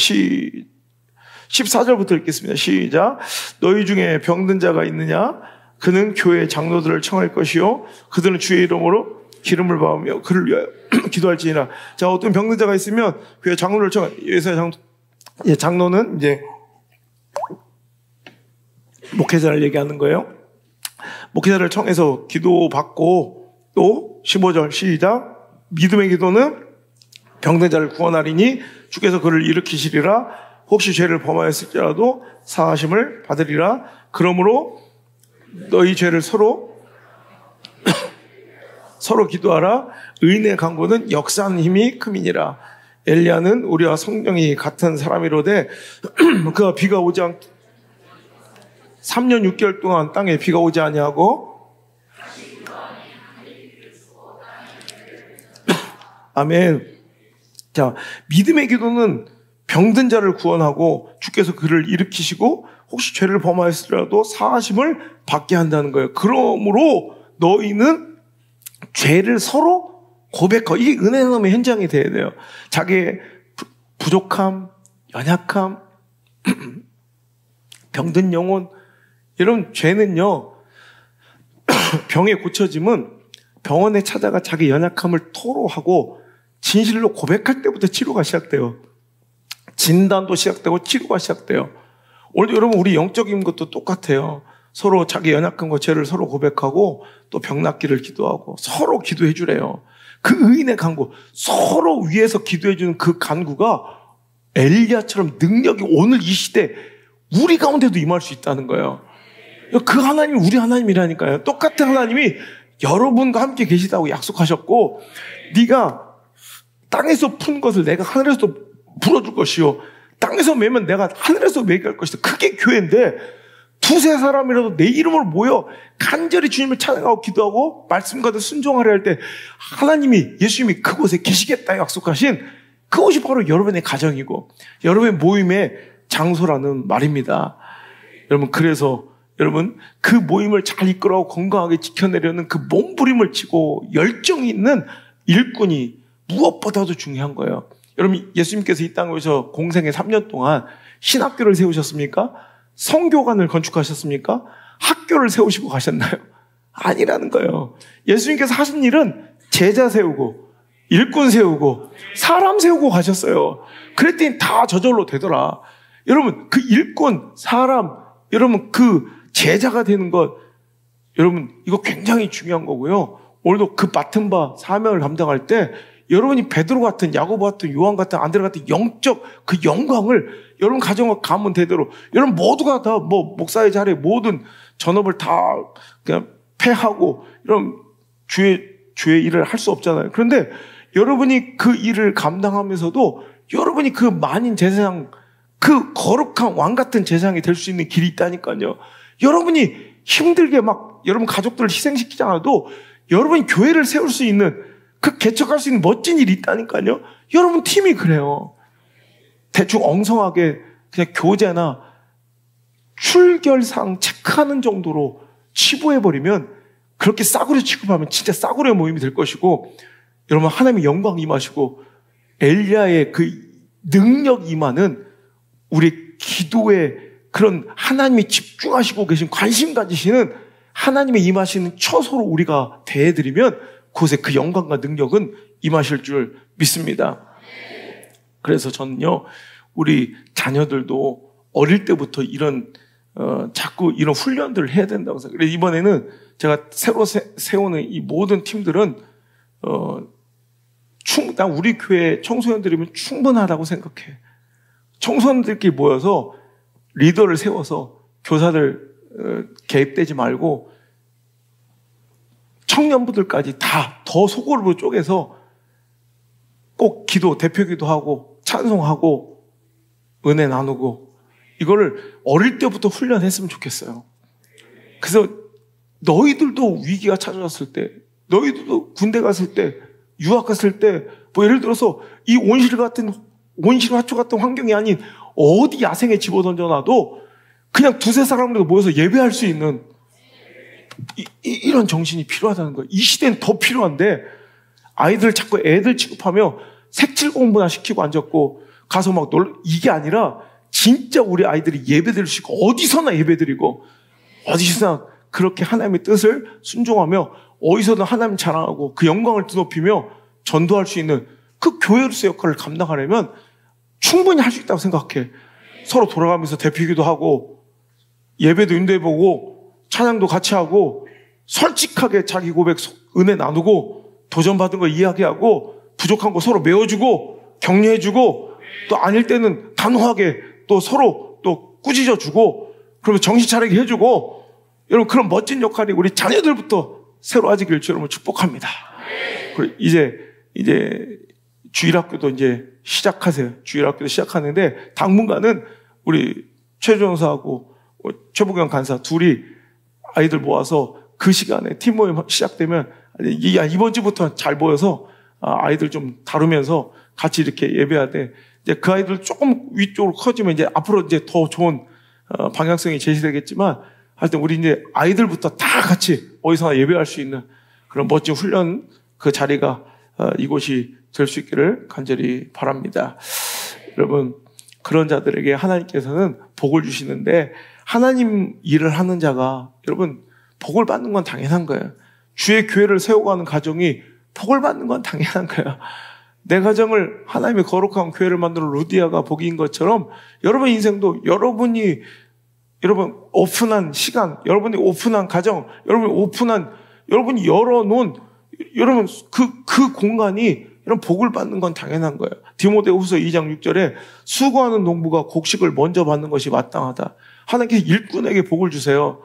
14절부터 읽겠습니다. 시작. 너희 중에 병든 자가 있느냐? 그는 교회 장로들을 청할 것이요 그들은 주의 이름으로 기름을 받으며 그를 위하여 기도할지니라. 자, 어떤 병든 자가 있으면 교회 장로를 청할. 여기서 장로는 이제 목회자를 얘기하는 거예요. 목회자를 청해서 기도받고, 또 15절 시작. 믿음의 기도는 병든 자를 구원하리니 주께서 그를 일으키시리라. 혹시 죄를 범하였을지라도 사하심을 받으리라. 그러므로 너희 죄를 서로 기도하라. 의인의 강구는 역사하는 힘이 큼이니라. 엘리야는 우리와 성령이 같은 사람이로되 그가 비가 오지 3년 6개월 동안 땅에 비가 오지 아니하고 아멘. 자, 믿음의 기도는 병든 자를 구원하고 주께서 그를 일으키시고 혹시 죄를 범하였으라도 사하심을 받게 한다는 거예요. 그러므로 너희는 죄를 서로 고백하고, 이게 은혜 나눔의 현장이 돼야 돼요. 자기의 부족함, 연약함, 병든 영혼. 여러분, 죄는요, 병에 고쳐짐은 병원에 찾아가 자기 연약함을 토로하고 진실로 고백할 때부터 치료가 시작돼요. 진단도 시작되고 치료가 시작돼요. 오늘도 여러분, 우리 영적인 것도 똑같아요. 서로 자기 연약함과 죄를 서로 고백하고 또 병 낫기를 기도하고 서로 기도해 주래요. 그 의인의 간구, 서로 위에서 기도해 주는 그 간구가 엘리야처럼 능력이 오늘 이 시대 우리 가운데도 임할 수 있다는 거예요. 그 하나님이 우리 하나님이라니까요. 똑같은 하나님이 여러분과 함께 계시다고 약속하셨고, 네가 땅에서 푼 것을 내가 하늘에서 불어줄 것이요, 땅에서 매면 내가 하늘에서 매게 할 것이다. 그게 교회인데, 두세 사람이라도 내 이름으로 모여 간절히 주님을 찬양하고 기도하고 말씀과도 순종하려 할 때 하나님이, 예수님이 그곳에 계시겠다 약속하신 그것이 바로 여러분의 가정이고 여러분의 모임의 장소라는 말입니다. 여러분, 그래서 여러분, 그 모임을 잘 이끌어가고 건강하게 지켜내려는 그 몸부림을 치고 열정이 있는 일꾼이 무엇보다도 중요한 거예요. 여러분, 예수님께서 이 땅에서 공생의 3년 동안 신학교를 세우셨습니까? 성교관을 건축하셨습니까? 학교를 세우시고 가셨나요? 아니라는 거예요. 예수님께서 하신 일은 제자 세우고 일꾼 세우고 사람 세우고 가셨어요. 그랬더니 다 저절로 되더라. 여러분, 그 일꾼, 사람, 여러분 그 제자가 되는 것, 여러분 이거 굉장히 중요한 거고요. 오늘도 그 맡은 바 사명을 감당할 때 여러분이 베드로 같은, 야고보 같은, 요한 같은, 안드레 같은 영적 그 영광을 여러분 가정과 가문 대대로, 여러분 모두가 다 뭐 목사의 자리에 모든 전업을 다 그냥 패하고 이런 주의 일을 할 수 없잖아요. 그런데 여러분이 그 일을 감당하면서도 여러분이 그 만인 제사장, 그 거룩한 왕 같은 제사장이 될 수 있는 길이 있다니까요. 여러분이 힘들게 막 여러분 가족들을 희생시키지 않아도 여러분이 교회를 세울 수 있는, 그 개척할 수 있는 멋진 일이 있다니까요. 여러분 팀이 그래요. 대충 엉성하게 그냥 교재나 출결상 체크하는 정도로 치부해버리면, 그렇게 싸구려 취급하면 진짜 싸구려 모임이 될 것이고, 여러분 하나님의 영광 임하시고 엘리야의 그 능력 임하는 우리 기도에 그런 하나님이 집중하시고 계신, 관심 가지시는 하나님의 임하시는 처소로 우리가 대해드리면 그곳에 그 영광과 능력은 임하실 줄 믿습니다. 그래서 저는요, 우리 자녀들도 어릴 때부터 이런 자꾸 이런 훈련들을 해야 된다고 생각해요. 그래서 이번에는 제가 새로 세우는 이 모든 팀들은 난 우리 교회 청소년들이면 충분하다고 생각해. 청소년들끼리 모여서 리더를 세워서 교사들 개입되지 말고 청년부들까지 다 더 소그룹으로 쪼개서 꼭 기도, 대표 기도하고 찬송하고 은혜 나누고, 이거를 어릴 때부터 훈련했으면 좋겠어요. 그래서 너희들도 위기가 찾아왔을 때, 너희들도 군대 갔을 때, 유학 갔을 때, 뭐 예를 들어서 이 온실화초 같은 환경이 아닌 어디 야생에 집어던져놔도 그냥 두세 사람이라도 모여서 예배할 수 있는 이런 정신이 필요하다는 거예요. 이 시대는 더 필요한데, 아이들 자꾸 애들 취급하며 색칠 공부나 시키고 앉았고 가서 막 이게 아니라 진짜 우리 아이들이 예배드릴 수 있고 어디서나 예배드리고 어디서나 그렇게 하나님의 뜻을 순종하며 어디서든 하나님 자랑하고 그 영광을 드높이며 전도할 수 있는 그 교회로서의 역할을 감당하려면 충분히 할 수 있다고 생각해. 서로 돌아가면서 대표기도 하고 예배도 인도해보고 찬양도 같이 하고 솔직하게 자기 고백, 은혜 나누고 도전받은 거 이야기하고 부족한 거 서로 메워주고 격려해주고, 또 아닐 때는 단호하게 또 서로 또 꾸짖어주고, 그러면 정신 차리게 해주고, 여러분 그런 멋진 역할이 우리 자녀들부터 새로 아지길 여러분 축복합니다. 그리고 이제 주일학교도 이제 시작하세요. 주일학교도 시작하는데 당분간은 우리 최종사하고 최부경 간사 둘이 아이들 모아서 그 시간에 팀 모임 시작되면 이번 주부터 잘 모여서 아이들 좀 다루면서 같이 이렇게 예배하되 이제 그 아이들 조금 위쪽으로 커지면 이제 앞으로 이제 더 좋은 방향성이 제시되겠지만 하여튼 우리 이제 아이들부터 다 같이 어디서나 예배할 수 있는 그런 멋진 훈련 그 자리가 이곳이 될 수 있기를 간절히 바랍니다. 여러분 그런 자들에게 하나님께서는 복을 주시는데 하나님 일을 하는 자가 여러분 복을 받는 건 당연한 거예요. 주의 교회를 세워가는 가정이 복을 받는 건 당연한 거예요. 내 가정을 하나님의 거룩한 교회를 만드는 루디아가 복인 것처럼 여러분 인생도 여러분 오픈한 시간, 여러분이 오픈한 가정, 여러분이 열어놓은 여러분 그 공간이 이런 복을 받는 건 당연한 거예요. 디모데후서 2장 6절에 수고하는 농부가 곡식을 먼저 받는 것이 마땅하다. 하나님께서 일꾼에게 복을 주세요.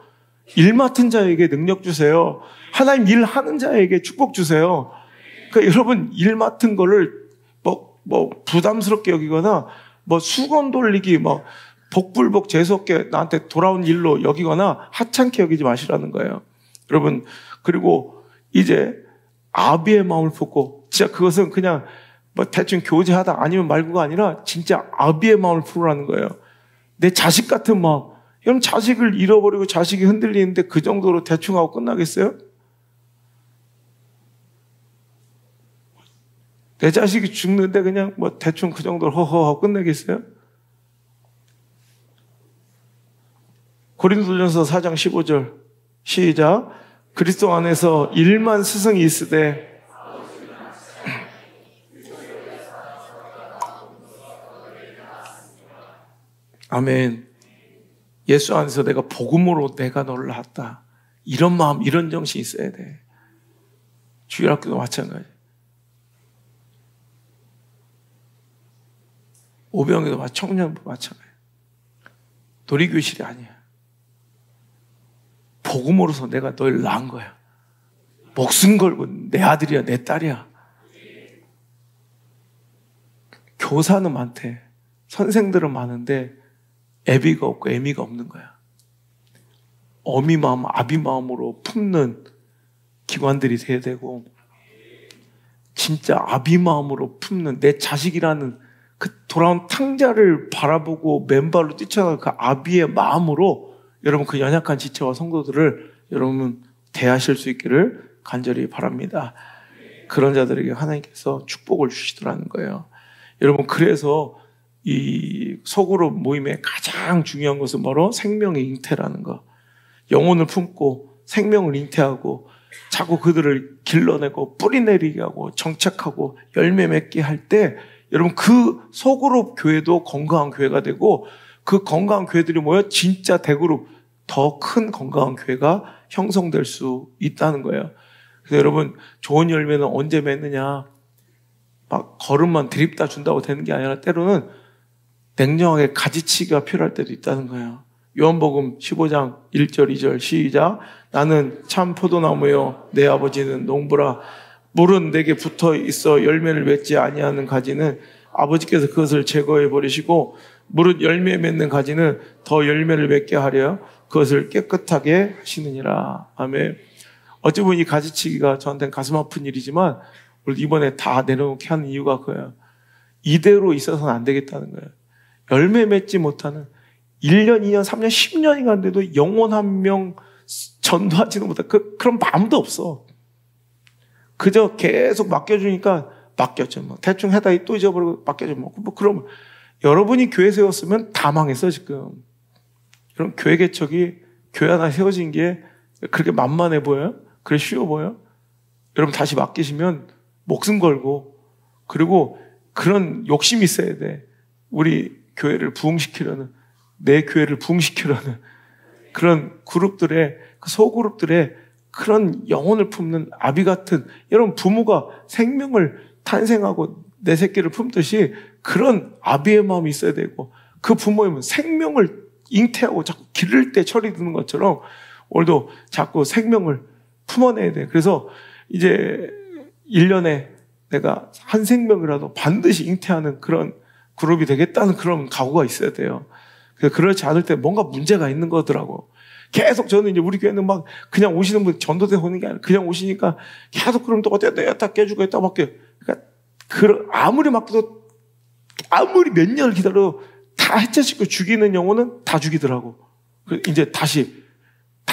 일 맡은 자에게 능력 주세요. 하나님 일하는 자에게 축복 주세요. 그러니까 여러분 일 맡은 거를 부담스럽게 여기거나 수건 돌리기 복불복 재수없게 나한테 돌아온 일로 여기거나 하찮게 여기지 마시라는 거예요. 여러분 그리고 이제 아비의 마음을 품고 진짜 그것은 그냥 대충 교제하다 아니면 말고가 아니라 진짜 아비의 마음을 품으라는 거예요. 내 자식 같은 마음. 여러분 자식을 잃어버리고 자식이 흔들리는데 그 정도로 대충 하고 끝나겠어요? 내 자식이 죽는데 그냥 대충 그 정도로 허허하고 끝내겠어요? 고린도전서 4장 15절 시작. 그리스도 안에서 1만 스승이 있으되 아멘. 예수 안에서 내가 복음으로 내가 너를 낳았다. 이런 마음, 이런 정신이 있어야 돼. 주일학교도 마찬가지. 오병이도 청년도 마찬가지. 놀이교실이 아니야. 복음으로서 내가 너를 낳은 거야. 목숨 걸고 내 아들이야, 내 딸이야. 교사는 많대. 선생들은 많은데 애비가 없고 애미가 없는 거야. 어미 마음, 아비 마음으로 품는 기관들이 돼야 되고 진짜 아비 마음으로 품는 내 자식이라는 그 돌아온 탕자를 바라보고 맨발로 뛰쳐나간 그 아비의 마음으로 여러분 그 연약한 지체와 성도들을 여러분 대하실 수 있기를 간절히 바랍니다. 그런 자들에게 하나님께서 축복을 주시더라는 거예요. 여러분 그래서 이 소그룹 모임의 가장 중요한 것은 바로 생명의 잉태라는 거. 영혼을 품고 생명을 잉태하고 자꾸 그들을 길러내고 뿌리내리게 하고 정착하고 열매 맺게 할 때 여러분 그 소그룹 교회도 건강한 교회가 되고 그 건강한 교회들이 모여 진짜 대그룹 더 큰 건강한 교회가 형성될 수 있다는 거예요. 그래서 여러분 좋은 열매는 언제 맺느냐 막 걸음만 들이다 준다고 되는 게 아니라 때로는 냉정하게 가지치기가 필요할 때도 있다는 거예요. 요한복음 15장 1절 2절 시작. 나는 참 포도나무요 내 아버지는 농부라. 물은 내게 붙어 있어 열매를 맺지 아니하는 가지는 아버지께서 그것을 제거해 버리시고 물은 열매 맺는 가지는 더 열매를 맺게 하려 그것을 깨끗하게 하시느니라. 아멘. 어찌 보면 이 가지치기가 저한테는 가슴 아픈 일이지만 우리 이번에 다 내려놓게 하는 이유가 그거예요. 이대로 있어서는 안 되겠다는 거예요. 열매 맺지 못하는 1년, 2년, 3년, 10년이 갔는데도 영혼 한 명 전도하지는 못한 그런 마음도 없어. 그저 계속 맡겨주니까 맡겼죠. 대충 해다 또 잊어버리고 맡겨줘. 그러면 여러분이 교회 세웠으면 다 망했어 지금. 그럼 교회 개척이 교회 하나 세워진 게 그렇게 만만해 보여요? 그래 쉬워 보여요? 여러분 다시 맡기시면 목숨 걸고 그리고 그런 욕심이 있어야 돼. 우리 교회를 부흥시키려는 내 교회를 부흥시키려는 그런 그룹들의 그 소그룹들의 그런 영혼을 품는 아비 같은 여러분 부모가 생명을 탄생하고 내 새끼를 품듯이 그런 아비의 마음이 있어야 되고 그 부모님은 생명을 잉태하고 자꾸 기를 때 철이 드는 것처럼 오늘도 자꾸 생명을 품어내야 돼. 그래서 이제 1년에 내가 한 생명이라도 반드시 잉태하는 그런 그룹이 되겠다는 그런 각오가 있어야 돼요. 그래서 그렇지 않을 때 뭔가 문제가 있는 거더라고. 계속 저는 이제 우리 교회는 막 그냥 오시는 분 전도대 오는 게 아니라 그냥 오시니까 계속 그럼 또 어때야 딱 깨주고 했다 밖에 그러니까 아무리 맡겨도 아무리 몇 년을 기다려 다 해체시키고 죽이는 영혼은 다 죽이더라고. 이제 다시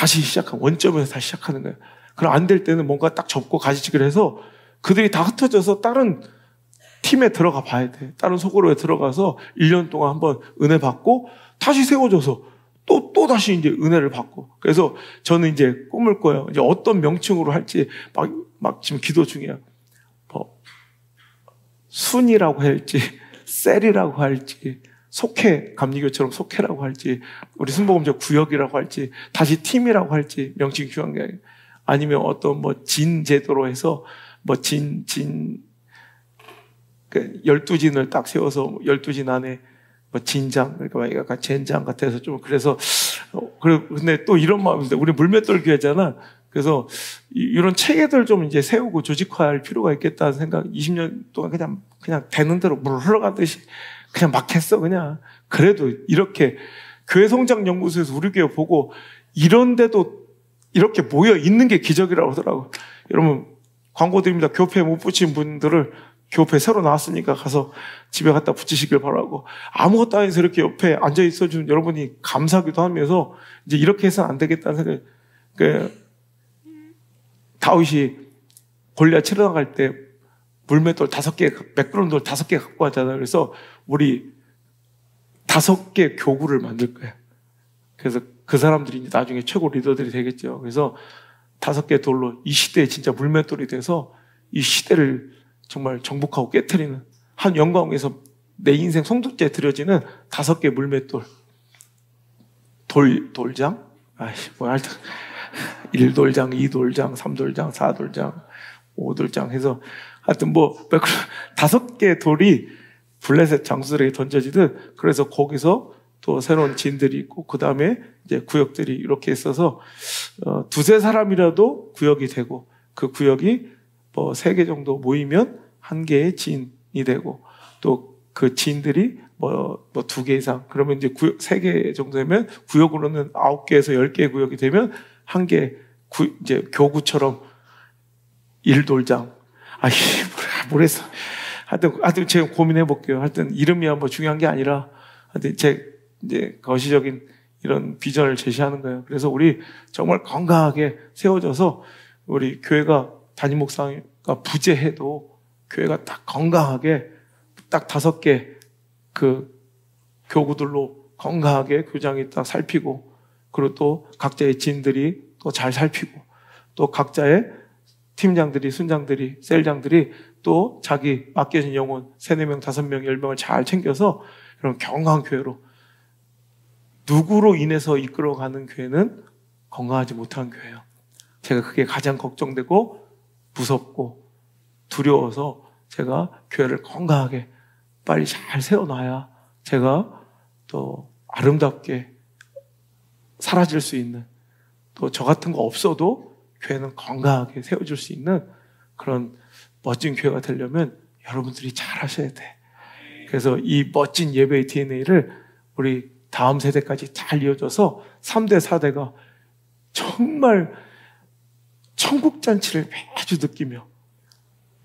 시작한 원점에서 다시 시작하는 거예요. 그럼 안 될 때는 뭔가 딱 접고 가지치기를 해서 그들이 다 흩어져서 다른 팀에 들어가 봐야 돼. 다른 소그룹에 들어가서 1년 동안 한번 은혜 받고 다시 세워져서 또 다시 이제 은혜를 받고. 그래서 저는 이제 꿈을 꿔요. 이제 어떤 명칭으로 할지 막 지금 기도 중이에요. 뭐 순이라고 할지 셀이라고 할지 속회 감리교처럼 속회라고 할지 우리 순복음적 구역이라고 할지 다시 팀이라고 할지 명칭 중요한 게 아니면 어떤 뭐 진 제도로 해서 뭐 그 12진을 딱 세워서 12진 안에 뭐 진장, 그러니까 약간 젠장 같아서 좀 그래서, 근데 또 이런 마음인데, 우리 물맷돌 교회잖아. 그래서 이런 체계들 좀 이제 세우고 조직화할 필요가 있겠다는 생각, 20년 동안 그냥 되는 대로 물 흘러가듯이 그냥 막 했어, 그냥. 그래도 이렇게 교회 성장 연구소에서 우리 교회 보고 이런데도 이렇게 모여 있는 게 기적이라고 하더라고. 여러분, 광고 드립니다. 교패 못 붙인 분들을 교패 새로 나왔으니까 가서 집에 갖다 붙이시길 바라고. 아무것도 아니서 이렇게 옆에 앉아 있어준 여러분이 감사하기도 하면서 이제 이렇게 해서는 안 되겠다는 생각이. 다윗이 골리앗 치러 나갈 때 물맷돌 5개, 매끄러운 돌 5개 갖고 왔잖아요. 그래서 우리 5개 교구를 만들 거예요. 그래서 그 사람들이 이제 나중에 최고 리더들이 되겠죠. 그래서 5개 돌로 이 시대에 진짜 물맷돌이 돼서 이 시대를 정말 정복하고 깨트리는 한 영광에서 내 인생 송두째 드려지는 5개 물맷돌. 돌장? 하여튼 1돌장, 2돌장, 3돌장, 4돌장, 5돌장 해서 하여튼 5개 돌이 블레셋 장수들에게 던져지듯 그래서 거기서 또 새로운 진들이 있고 그 다음에 이제 구역들이 이렇게 있어서 2-3사람이라도 구역이 되고 그 구역이 3개 정도 모이면 1개의 진이 되고 또 그 진들이 2개 이상 그러면 이제 3개 정도 되면 구역으로는 9개에서 10개의 구역이 되면 1개 이제 교구처럼 1돌장 모르겠어. 하여튼 제가 고민해 볼게요. 하여튼 이름이 중요한 게 아니라 하여튼 이제 거시적인 이런 비전을 제시하는 거예요. 그래서 우리 정말 건강하게 세워져서 우리 교회가 담임 목사가 부재해도 교회가 딱 건강하게 딱 5개 그 교구들로 건강하게 교장이 딱 살피고 그리고 또 각자의 진들이 또 잘 살피고 또 각자의 팀장들이 순장들이 셀장들이 또 자기 맡겨진 영혼 3-4명, 5명, 10명을 잘 챙겨서 이런 건강한 교회로 누구로 인해서 이끌어가는 교회는 건강하지 못한 교회예요. 제가 그게 가장 걱정되고 무섭고 두려워서 제가 교회를 건강하게 빨리 잘 세워놔야 제가 또 아름답게 사라질 수 있는 또 저 같은 거 없어도 교회는 건강하게 세워질 수 있는 그런 멋진 교회가 되려면 여러분들이 잘 하셔야 돼. 그래서 이 멋진 예배의 DNA를 우리 다음 세대까지 잘 이어져서 3대, 4대가 정말 천국잔치를 매주 느끼며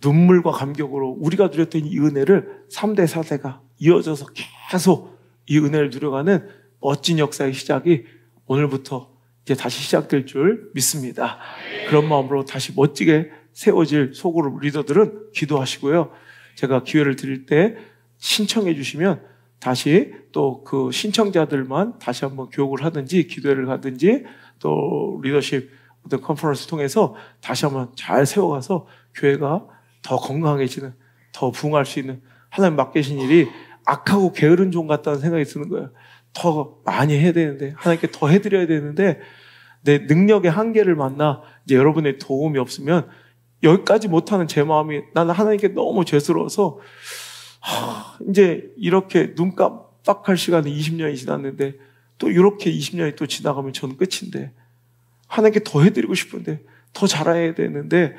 눈물과 감격으로 우리가 누렸던 이 은혜를 3대, 4대가 이어져서 계속 이 은혜를 누려가는 멋진 역사의 시작이 오늘부터 이제 다시 시작될 줄 믿습니다. 그런 마음으로 다시 멋지게 세워질 소그룹 리더들은 기도하시고요. 제가 기회를 드릴 때 신청해 주시면 다시 또 그 신청자들만 다시 한번 교육을 하든지 기도회를 가든지 또 리더십 어떤 컨퍼런스 통해서 다시 한번 잘 세워가서 교회가 더 건강해지는 더 부흥할 수 있는 하나님 맡기신 일이 악하고 게으른 종 같다는 생각이 드는 거예요. 더 많이 해야 되는데 하나님께 더 해드려야 되는데 내 능력의 한계를 만나 이제 여러분의 도움이 없으면 여기까지 못하는 제 마음이 나는 하나님께 너무 죄스러워서 이제 이렇게 눈 깜빡할 시간이 20년이 지났는데 또 이렇게 20년이 또 지나가면 저는 끝인데 하나님께 더 해드리고 싶은데 더 잘해야 되는데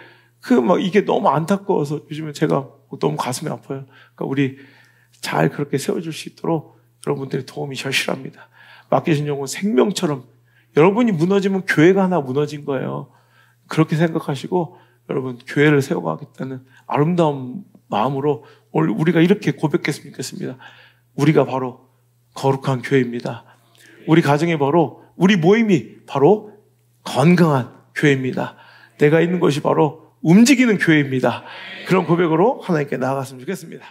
이게 너무 안타까워서 요즘에 제가 너무 가슴이 아파요. 그러니까 우리 잘 그렇게 세워줄 수 있도록 여러분들의 도움이 절실합니다. 맡기신 영혼 생명처럼 여러분이 무너지면 교회가 하나 무너진 거예요. 그렇게 생각하시고 여러분 교회를 세워가겠다는 아름다운 마음으로 오늘 우리가 이렇게 고백했으면 좋겠습니다. 우리가 바로 거룩한 교회입니다. 우리 가정이 바로, 우리 모임이 바로 건강한 교회입니다. 내가 있는 것이 바로 움직이는 교회입니다. 그런 고백으로 하나님께 나아갔으면 좋겠습니다.